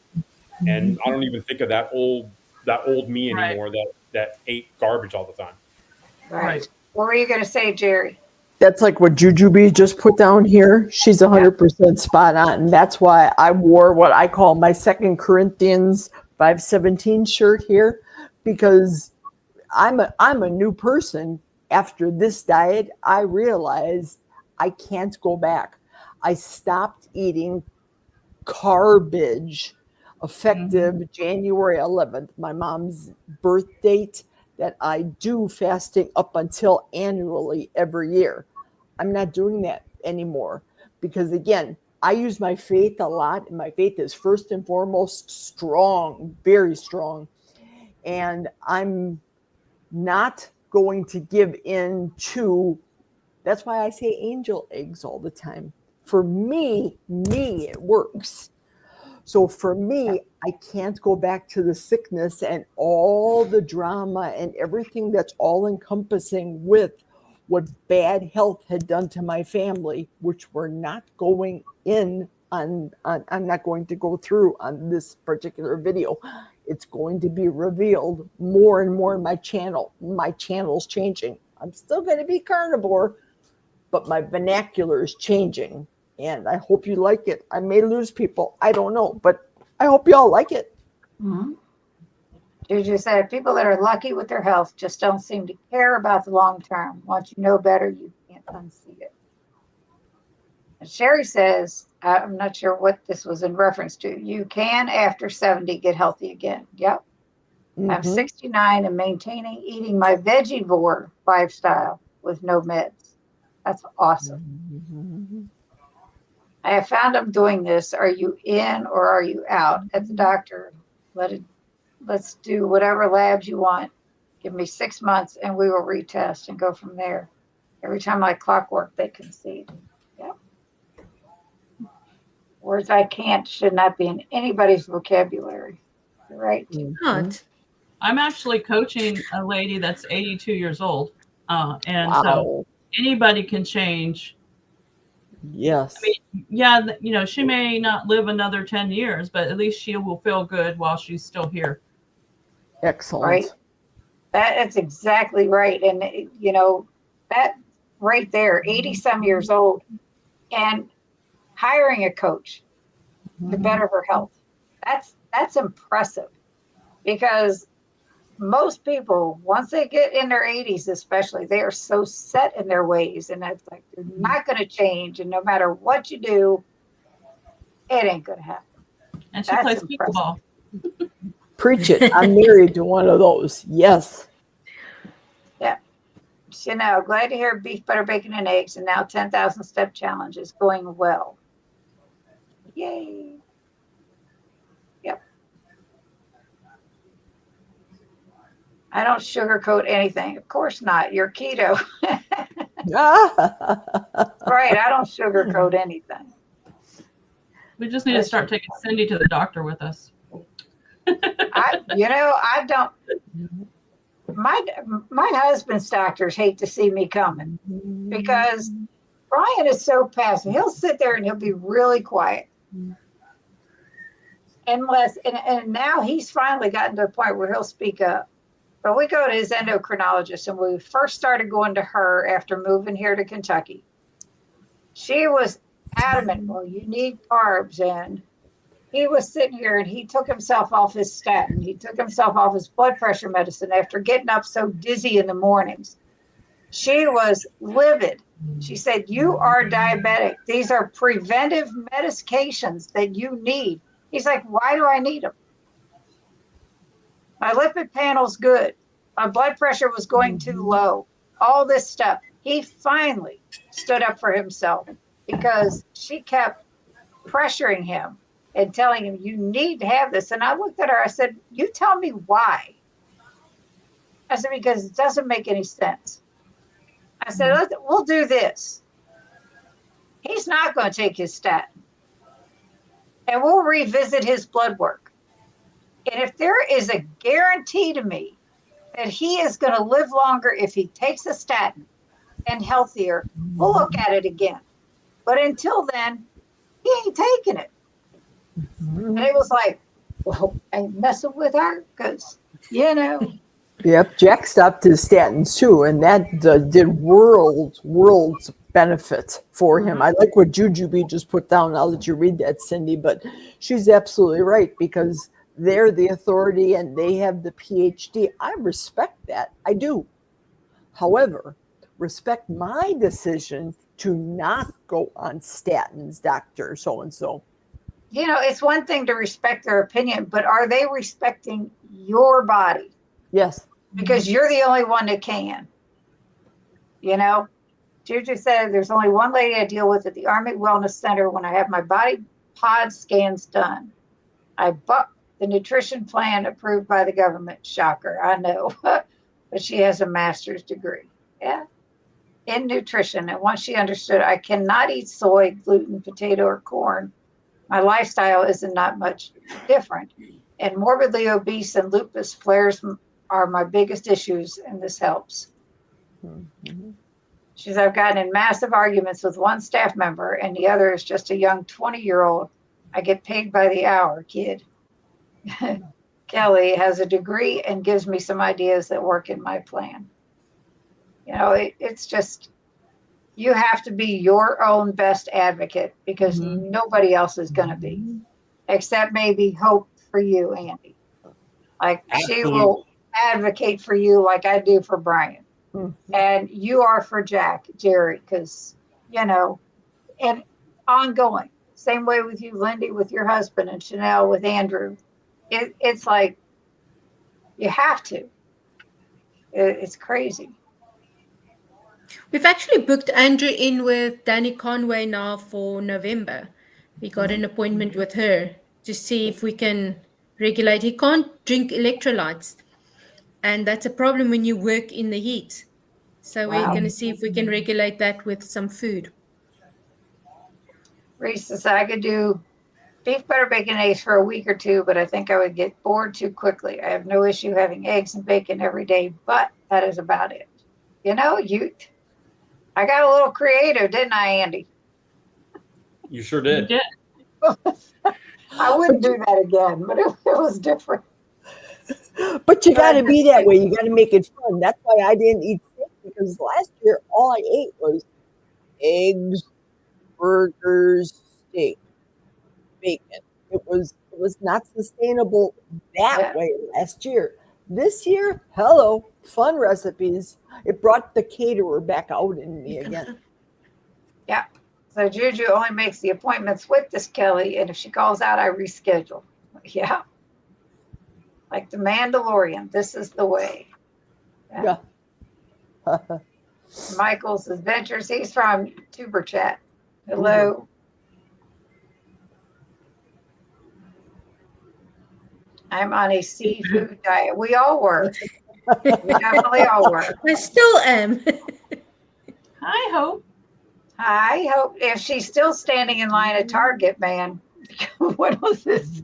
and I don't even think of that old me Right. anymore. That ate garbage all the time. Right. What were you going to say, Jerry? That's like what Jujubee just put down here. She's 100% spot on. And that's why I wore what I call my 2 Corinthians 5:17 shirt here, because I'm a new person. After this diet, I realized I can't go back. I stopped eating garbage effective January 11th, my mom's birth date, that I do fasting up until annually every year. I'm not doing that anymore because, again, I use my faith a lot, and my faith is first and foremost strong, very strong. And I'm not going to give in to, that's why I say angel eggs all the time. For me, it works. So for me, I can't go back to the sickness and all the drama and everything that's all encompassing with what bad health had done to my family, which we're not going in on. I'm not going to go through on this particular video. It's going to be revealed more and more in my channel. My channel's changing. I'm still going to be carnivore, but my vernacular is changing. And I hope you like it. I may lose people. I don't know, but I hope you all like it. Mm-hmm. Juju said, people that are lucky with their health just don't seem to care about the long term. Once you know better, you can't unsee it. And Sherry says, I'm not sure what this was in reference to. You can, after 70, get healthy again. Yep. I'm 69 and maintaining eating my veggie-vor lifestyle with no meds. That's awesome. I have found I'm doing this. Are you in or are you out? At the doctor, let's do whatever labs you want. Give me 6 months and we will retest and go from there. Every time like clockwork, they concede. Yeah. Words I can't should not be in anybody's vocabulary. You're right. Not. I'm actually coaching a lady that's 82 years old. And Wow. so anybody can change. Yes. I mean, yeah, she may not live another 10 years, but at least she will feel good while she's still here. Excellent. Right. That's exactly right. And, that right there, 80 some years old and hiring a coach to better her health. That's impressive, because most people, once they get in their 80s, especially, they are so set in their ways, and it's like they're not going to change. And no matter what you do, it ain't going to happen. And she That's plays impressive. pickleball. Preach it. I'm married to one of those. Yes. Yeah. Chanel, glad to hear beef, butter, bacon, and eggs, and now 10,000 step challenge is going well. Yay. Yep. I don't sugarcoat anything. Of course not. You're keto. Right. I don't sugarcoat anything. We just need to start taking Cindy to the doctor with us. I don't. My husband's doctors hate to see me coming because Brian is so passive. He'll sit there and he'll be really quiet. And now he's finally gotten to the point where he'll speak up. But we go to his endocrinologist, and when we first started going to her after moving here to Kentucky, she was adamant, well, you need carbs. And he was sitting here and he took himself off his statin. He took himself off his blood pressure medicine after getting up so dizzy in the mornings. She was livid. She said, you are diabetic. These are preventive medications that you need. He's like, why do I need them? My lipid panel's good. My blood pressure was going too low. All this stuff. He finally stood up for himself because she kept pressuring him and telling him, you need to have this. And I looked at her, I said, you tell me why. I said, because it doesn't make any sense. I said, we'll do this. He's not going to take his statin. And we'll revisit his blood work. And if there is a guarantee to me that he is going to live longer if he takes a statin and healthier, we'll look at it again. But until then, he ain't taking it. And it was like, well, I ain't messing with her because, Yep, Jack stopped his statins too, and that did world's benefit for him. I like what Jujubee just put down. I'll let you read that, Cindy, but she's absolutely right because they're the authority and they have the PhD. I respect that. I do. However, respect my decision to not go on statins, Dr. So-and-so. It's one thing to respect their opinion, but are they respecting your body? Yes. Because you're the only one that can. Juju said there's only one lady I deal with at the Army Wellness Center when I have my body pod scans done. I bought the nutrition plan approved by the government. Shocker, I know. But she has a master's degree. Yeah. In nutrition. And once she understood I cannot eat soy, gluten, potato, or corn, my lifestyle isn't not much different. And morbidly obese and lupus flares are my biggest issues, and this helps. Mm-hmm. She says, I've gotten in massive arguments with one staff member, and the other is just a young 20-year-old. I get paid by the hour, kid. Kelly has a degree and gives me some ideas that work in my plan. It's just, you have to be your own best advocate because nobody else is going to be, except maybe hope for you, Andy. Like Absolutely. She will advocate for you like I do for Brian. And you are for Jerry, because, and ongoing. Same way with you, Lindy, with your husband, and Chanel with Andrew. It's like, you have to. It's crazy. We've actually booked Andrew in with Danny Conway now for November. We got an appointment with her to see if we can regulate. He can't drink electrolytes. And that's a problem when you work in the heat. So we're going to see if we can regulate that with some food. Reese says, I could do beef, butter, bacon, eggs for a week or two, but I think I would get bored too quickly. I have no issue having eggs and bacon every day, but that is about it. I got a little creative, didn't I, Andy? You sure did. You did. I wouldn't do that again, but it was different. But you got to be that way. You got to make it fun. That's why I didn't eat steak, because last year all I ate was eggs, burgers, steak, bacon. It was not sustainable that way last year. This year, fun recipes. It brought the caterer back out in me again. Yeah. So Juju only makes the appointments with this Kelly, and if she calls out, I reschedule. Yeah. Like the Mandalorian, this is the way. Yeah. Michael's Adventures, he's from Tuber Chat. Hello. I'm on a seafood diet. We all were. We definitely all were. I still am. Hi, Hope. I hope if she's still standing in line at Target, man. What was this?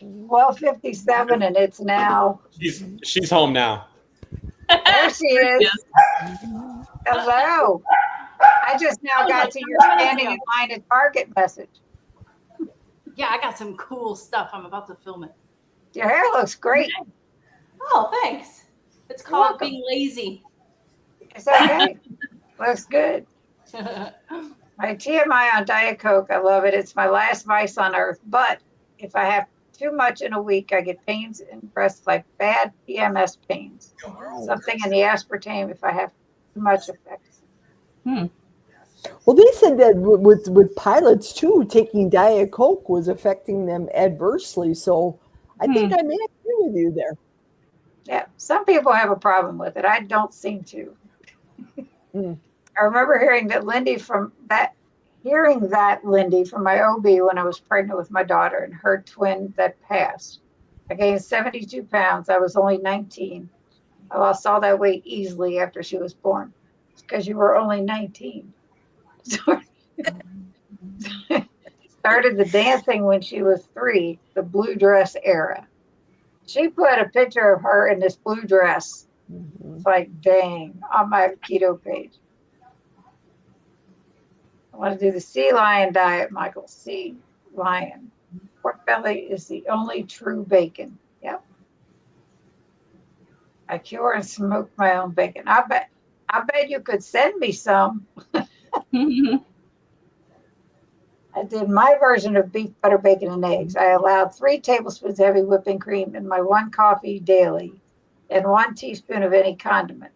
12:57, and it's now. She's home now. There she is. Hello. I just now got to your standing in line at Target message. Yeah, I got some cool stuff. I'm about to film it. Your hair looks great. Oh, thanks. It's You're called welcome. being lazy. It's okay. Looks good. My TMI on Diet Coke, I love it. It's my last vice on earth. But if I have too much in a week, I get pains in breasts like bad PMS pains. Something in the aspartame if I have too much effects. Well, they said that with pilots too, taking Diet Coke was affecting them adversely. So I think I may agree with you there. Yeah, some people have a problem with it. I don't seem to. I remember hearing that Lindy from my OB when I was pregnant with my daughter and her twin that passed. I gained 72 pounds. I was only 19. I lost all that weight easily after she was born. It's because you were only 19. Started the dancing when she was 3, the blue dress era. She put a picture of her in this blue dress. It's like, dang, on my keto page. I want to do the sea lion diet, Michael. Sea lion. Pork belly is the only true bacon. Yep. I cure and smoke my own bacon. I bet you could send me some. I did my version of beef, butter, bacon, and eggs. I allowed 3 tablespoons of heavy whipping cream in my 1 coffee daily and 1 teaspoon of any condiment.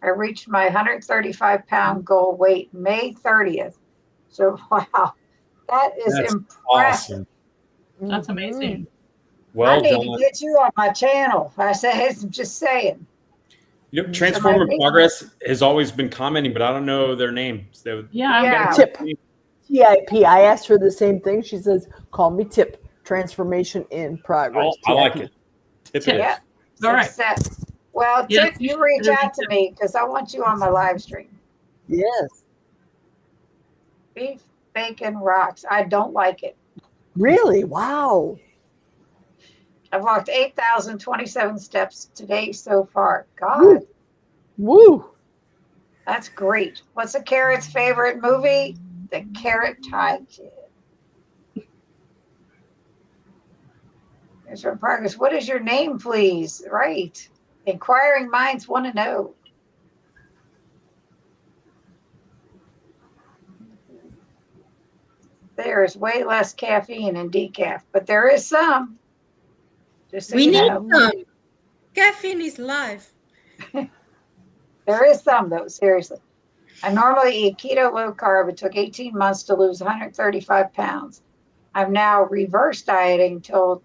I reached my 135-pound goal weight May 30th. So, wow, that is That's impressive. awesome. That's amazing. Well I need done. to get you on my channel. I'm just saying. You know, Transformer Progress has always been commenting, but I don't know their name. So Yeah. Tip. TIP. I asked her the same thing. She says, call me Tip. Transformation in Progress. I like it. Tip it is. Yeah. All right. Success. Well, Yes, Tip, you reach out to me because I want you on my live stream. Yes. Beef, bacon, rocks. I don't like it. Really? Wow. I've walked 8,027 steps today so far. God, Woo. that's great. What's a carrot's favorite movie? The Carrot Tide Kid. Here's our progress. What is your name, please? Right. Inquiring minds want to know. There is way less caffeine in decaf, but there is some. Just so We you need know. some. Caffeine is life. There is some, though, seriously. I normally eat keto low carb. It took 18 months to lose 135 pounds. I'm now reverse dieting to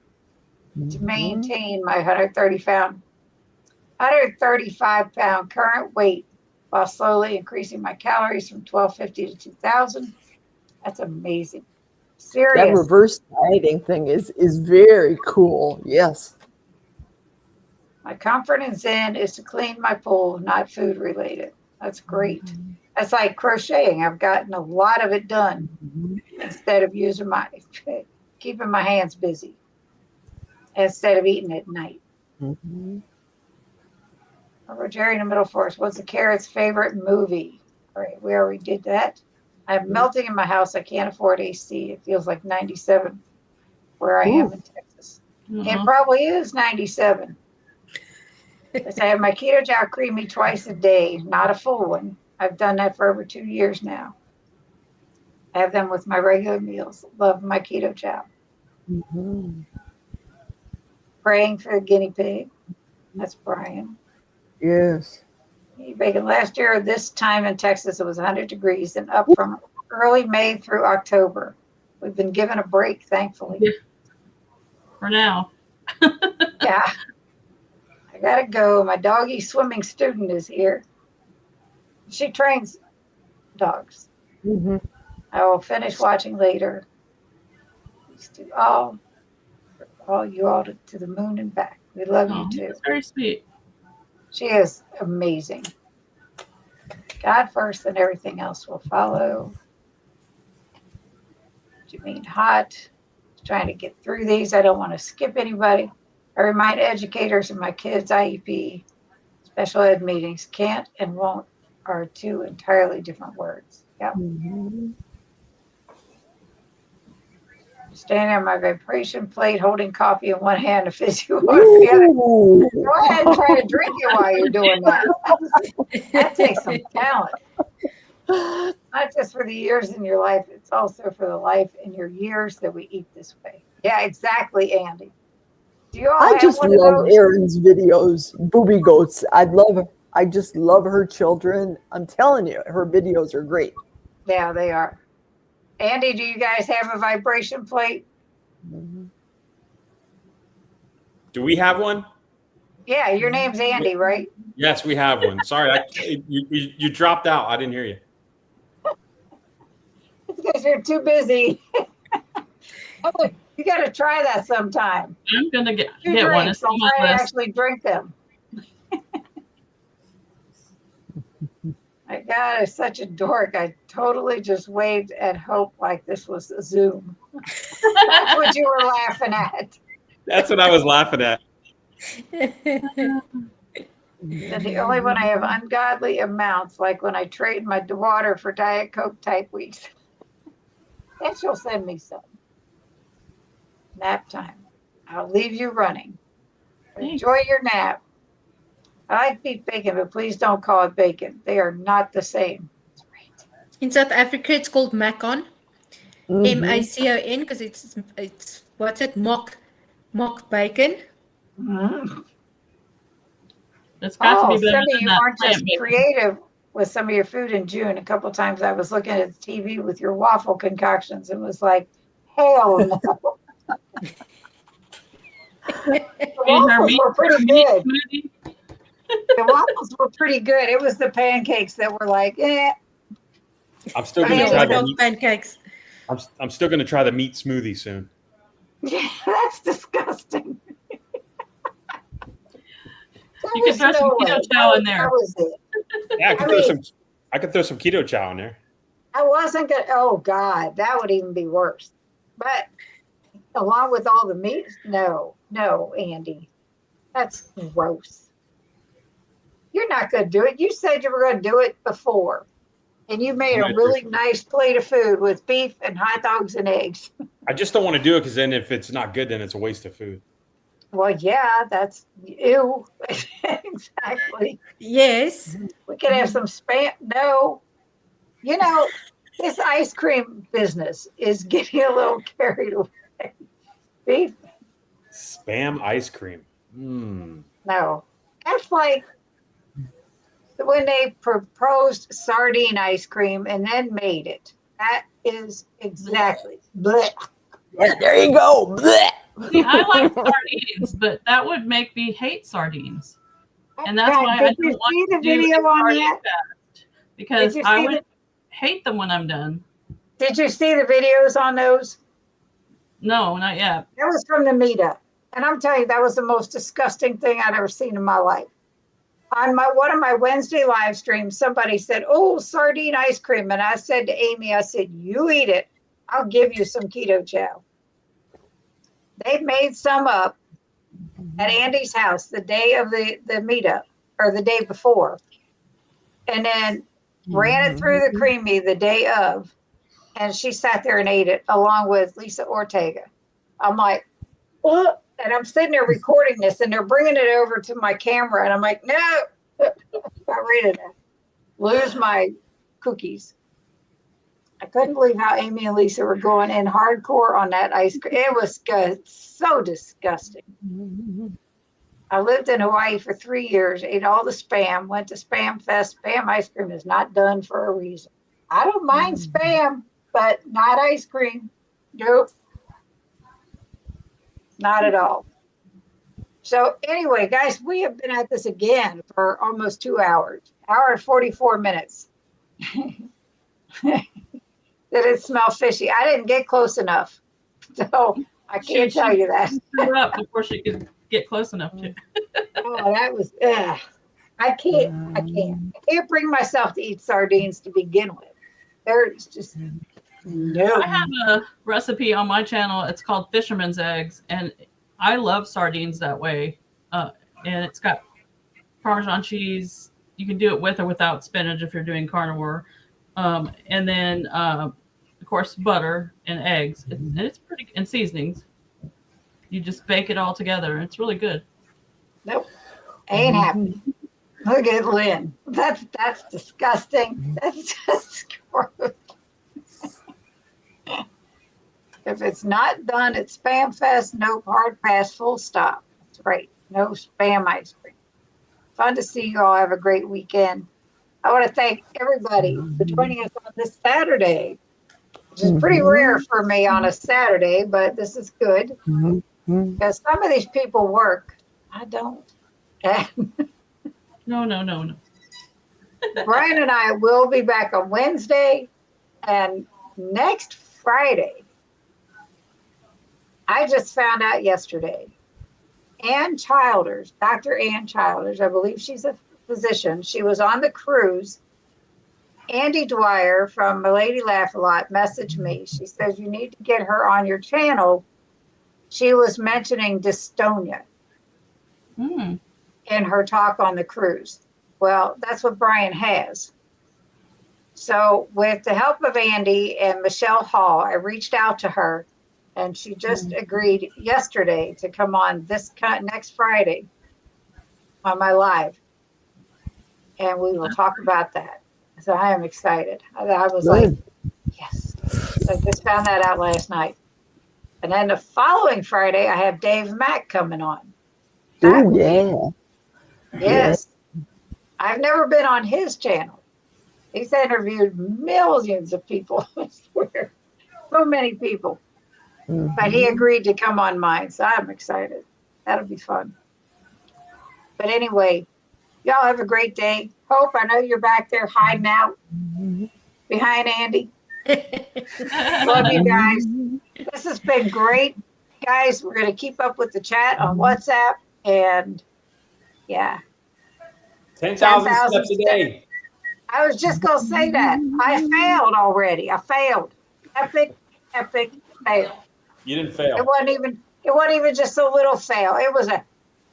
maintain my 135 pound current weight while slowly increasing my calories from 1250 to 2000. That's amazing. Serious. That reverse dieting thing is very cool. Yes. My comfort and zen is to clean my pool, not food related. That's great. That's like crocheting. I've gotten a lot of it done instead of keeping my hands busy instead of eating at night. Jerry in the Middle Forest. What's the carrot's favorite movie? All right, we already did that. I'm melting in my house. I can't afford AC. It feels like 97 where I am in Texas. It probably is 97. I have my keto jowl creamy twice a day, not a full one. I've done that for over 2 years now. I have them with my regular meals. Love my keto jowl. Praying for the guinea pig. That's Brian. Yes. Bacon. Last year, this time in Texas, it was 100 degrees and up from early May through October. We've been given a break, thankfully. For now. Yeah. I gotta go. My doggy swimming student is here. She trains dogs. I will finish watching later. All you all to the moon and back. We love you too. That's very sweet. She is amazing. God first, and everything else will follow. What do you mean hot? Trying to get through these. I don't want to skip anybody. I remind educators of my kids' IEP special ed meetings. Can't and won't are two entirely different words. Yep. Standing on my vibration plate, holding coffee in one hand, a fizzy water in the other. Go ahead and try to drink it while you're doing that. That takes some talent. Not just for the years in your life, it's also for the life in your years that we eat this way. Yeah, exactly, Andy. Do you all I have just one of love those? Erin's videos, Booby Goats. I just love her children. I'm telling you, her videos are great. Yeah, they are. Andy, do you guys have a vibration plate? Do we have one? Yeah, your name's Andy, right? Yes, we have one. Sorry, you dropped out. I didn't hear you. It's because you're too busy. Oh, you got to try that sometime. I'm gonna get Two one. drinks. It's on I'll my try to list. actually drink them. My God, I'm such a dork. I totally just waved at Hope like this was a Zoom. That's what you were laughing at. That's what I was laughing at. And the only one I have ungodly amounts, like when I trade my water for Diet Coke type weeks. And she'll send me some. Nap time. I'll leave you running. Enjoy your nap. I like beef bacon, but please don't call it bacon. They are not the same. That's right. In South Africa, it's called Macon, MACON, because it's what's it, mock bacon. Mhm. It's got to Oh, be some better of than you that aren't just plant bacon. creative with some of your food in June. A couple times I was looking at the TV with your waffle concoctions and was like, hell no. The And her waffles meat, were pretty meat good. smoothie. The waffles were pretty good. It was the pancakes that were like, eh. I'm still I gonna mean, try Hot the dog meat. pancakes. I'm still gonna try the meat smoothie soon. Yeah, that's disgusting. That You could was throw some no way. keto chow in That there. was it. Yeah, I could throw some keto chow in there. I wasn't gonna. Oh God, that would even be worse. But along with all the meat, no, Andy, that's gross. You're not gonna do it. You said you were gonna do it before, and you made a really nice plate of food with beef and hot dogs and eggs. I just don't want to do it because then if it's not good, then it's a waste of food. Well, yeah, that's ew. Exactly. Yes. We could have some spam. No, you know, this ice cream business is getting a little carried away. Beef. Spam ice cream. No, that's like when they proposed sardine ice cream and then made it. That is exactly. Blech. Yeah, there you go. Blech. See, I like sardines, but that would make me hate sardines. And that's God, why I did don't you want see to the do video a on sardine that? fast because Did you I see would hate them when I'm done. Did you see the videos on those? No, not yet. That was from the meetup. And I'm telling you, that was the most disgusting thing I'd ever seen in my life. On one of my Wednesday live streams, somebody said, "Oh, sardine ice cream." And I said to Amy, I said, "You eat it. I'll give you some keto chow." They made some up at Andy's house the day of the meetup, or the day before, and then ran it through the creamy the day of, and she sat there and ate it along with Lisa Ortega. I'm like, what? And I'm sitting there recording this, and they're bringing it over to my camera, and I'm like, no, got rid of that. Lose my cookies. I couldn't believe how Amy and Lisa were going in hardcore on that ice cream. It was good. So disgusting. I lived in Hawaii for 3 years, ate all the spam, went to Spam Fest. Spam ice cream is not done for a reason. I don't mind spam, but not ice cream. Nope. Not at all. So anyway, guys, we have been at this again for almost 2 hours. Hour and 44 minutes. Did it smell fishy? I didn't get close enough. So I can't tell you that. She threw up before she could get close enough to. Oh, that was, ugh. I can't. I can't bring myself to eat sardines to begin with. There's just no. I have a recipe on my channel. It's called Fisherman's Eggs, and I love sardines that way. And it's got Parmesan cheese. You can do it with or without spinach if you're doing carnivore. And then, of course, butter and eggs. And it's pretty, and seasonings. You just bake it all together. It's really good. Nope. Ain't happy. Look at Lynn. That's disgusting. That's just gross. If it's not done at Spam Fest, no hard pass, full stop. That's right. No spam ice cream. Fun to see you all. Have a great weekend. I want to thank everybody for joining us on this Saturday, which is pretty rare for me on a Saturday, but this is good because some of these people work. I don't. No. Brian and I will be back on Wednesday, and next Friday, I just found out yesterday, Ann Childers, Dr. Ann Childers, I believe she's a physician. She was on the cruise. Andy Dwyer from Milady Laugh a Lot messaged me. She says, you need to get her on your channel. She was mentioning dystonia in her talk on the cruise. Well, that's what Brian has. So with the help of Andy and Michelle Hall, I reached out to her, and she just agreed yesterday to come on this next Friday on my live. And we will talk about that. So I am excited. I was like, yes. I just found that out last night. And then the following Friday, I have Dave Mack coming on. Oh, yeah. Yes. I've never been on his channel. He's interviewed millions of people. I swear. So many people. But he agreed to come on mine. So I'm excited. That'll be fun. But anyway, y'all have a great day. Hope, I know you're back there hiding out behind Andy. Love you guys. This has been great. Guys, we're going to keep up with the chat on WhatsApp. And yeah. 10,000 steps a day. I was just going to say that. I failed already. I failed. Epic fail. You didn't fail. It wasn't even just a little fail. It was an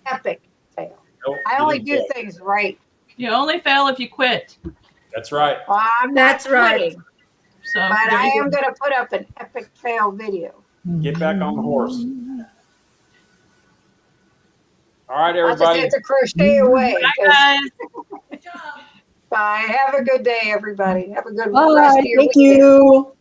epic fail. Nope, I you only didn't do fail. things right. You only fail if you quit. That's right. Well, I'm That's not right. quitting, So but I am going to put up an epic fail video. Get back on the horse. All right, I'll just everybody. have to crochet away. Bye, 'cause- guys. Bye. Have a good day, everybody. Have a good rest Bye. of your Thank weekend. you.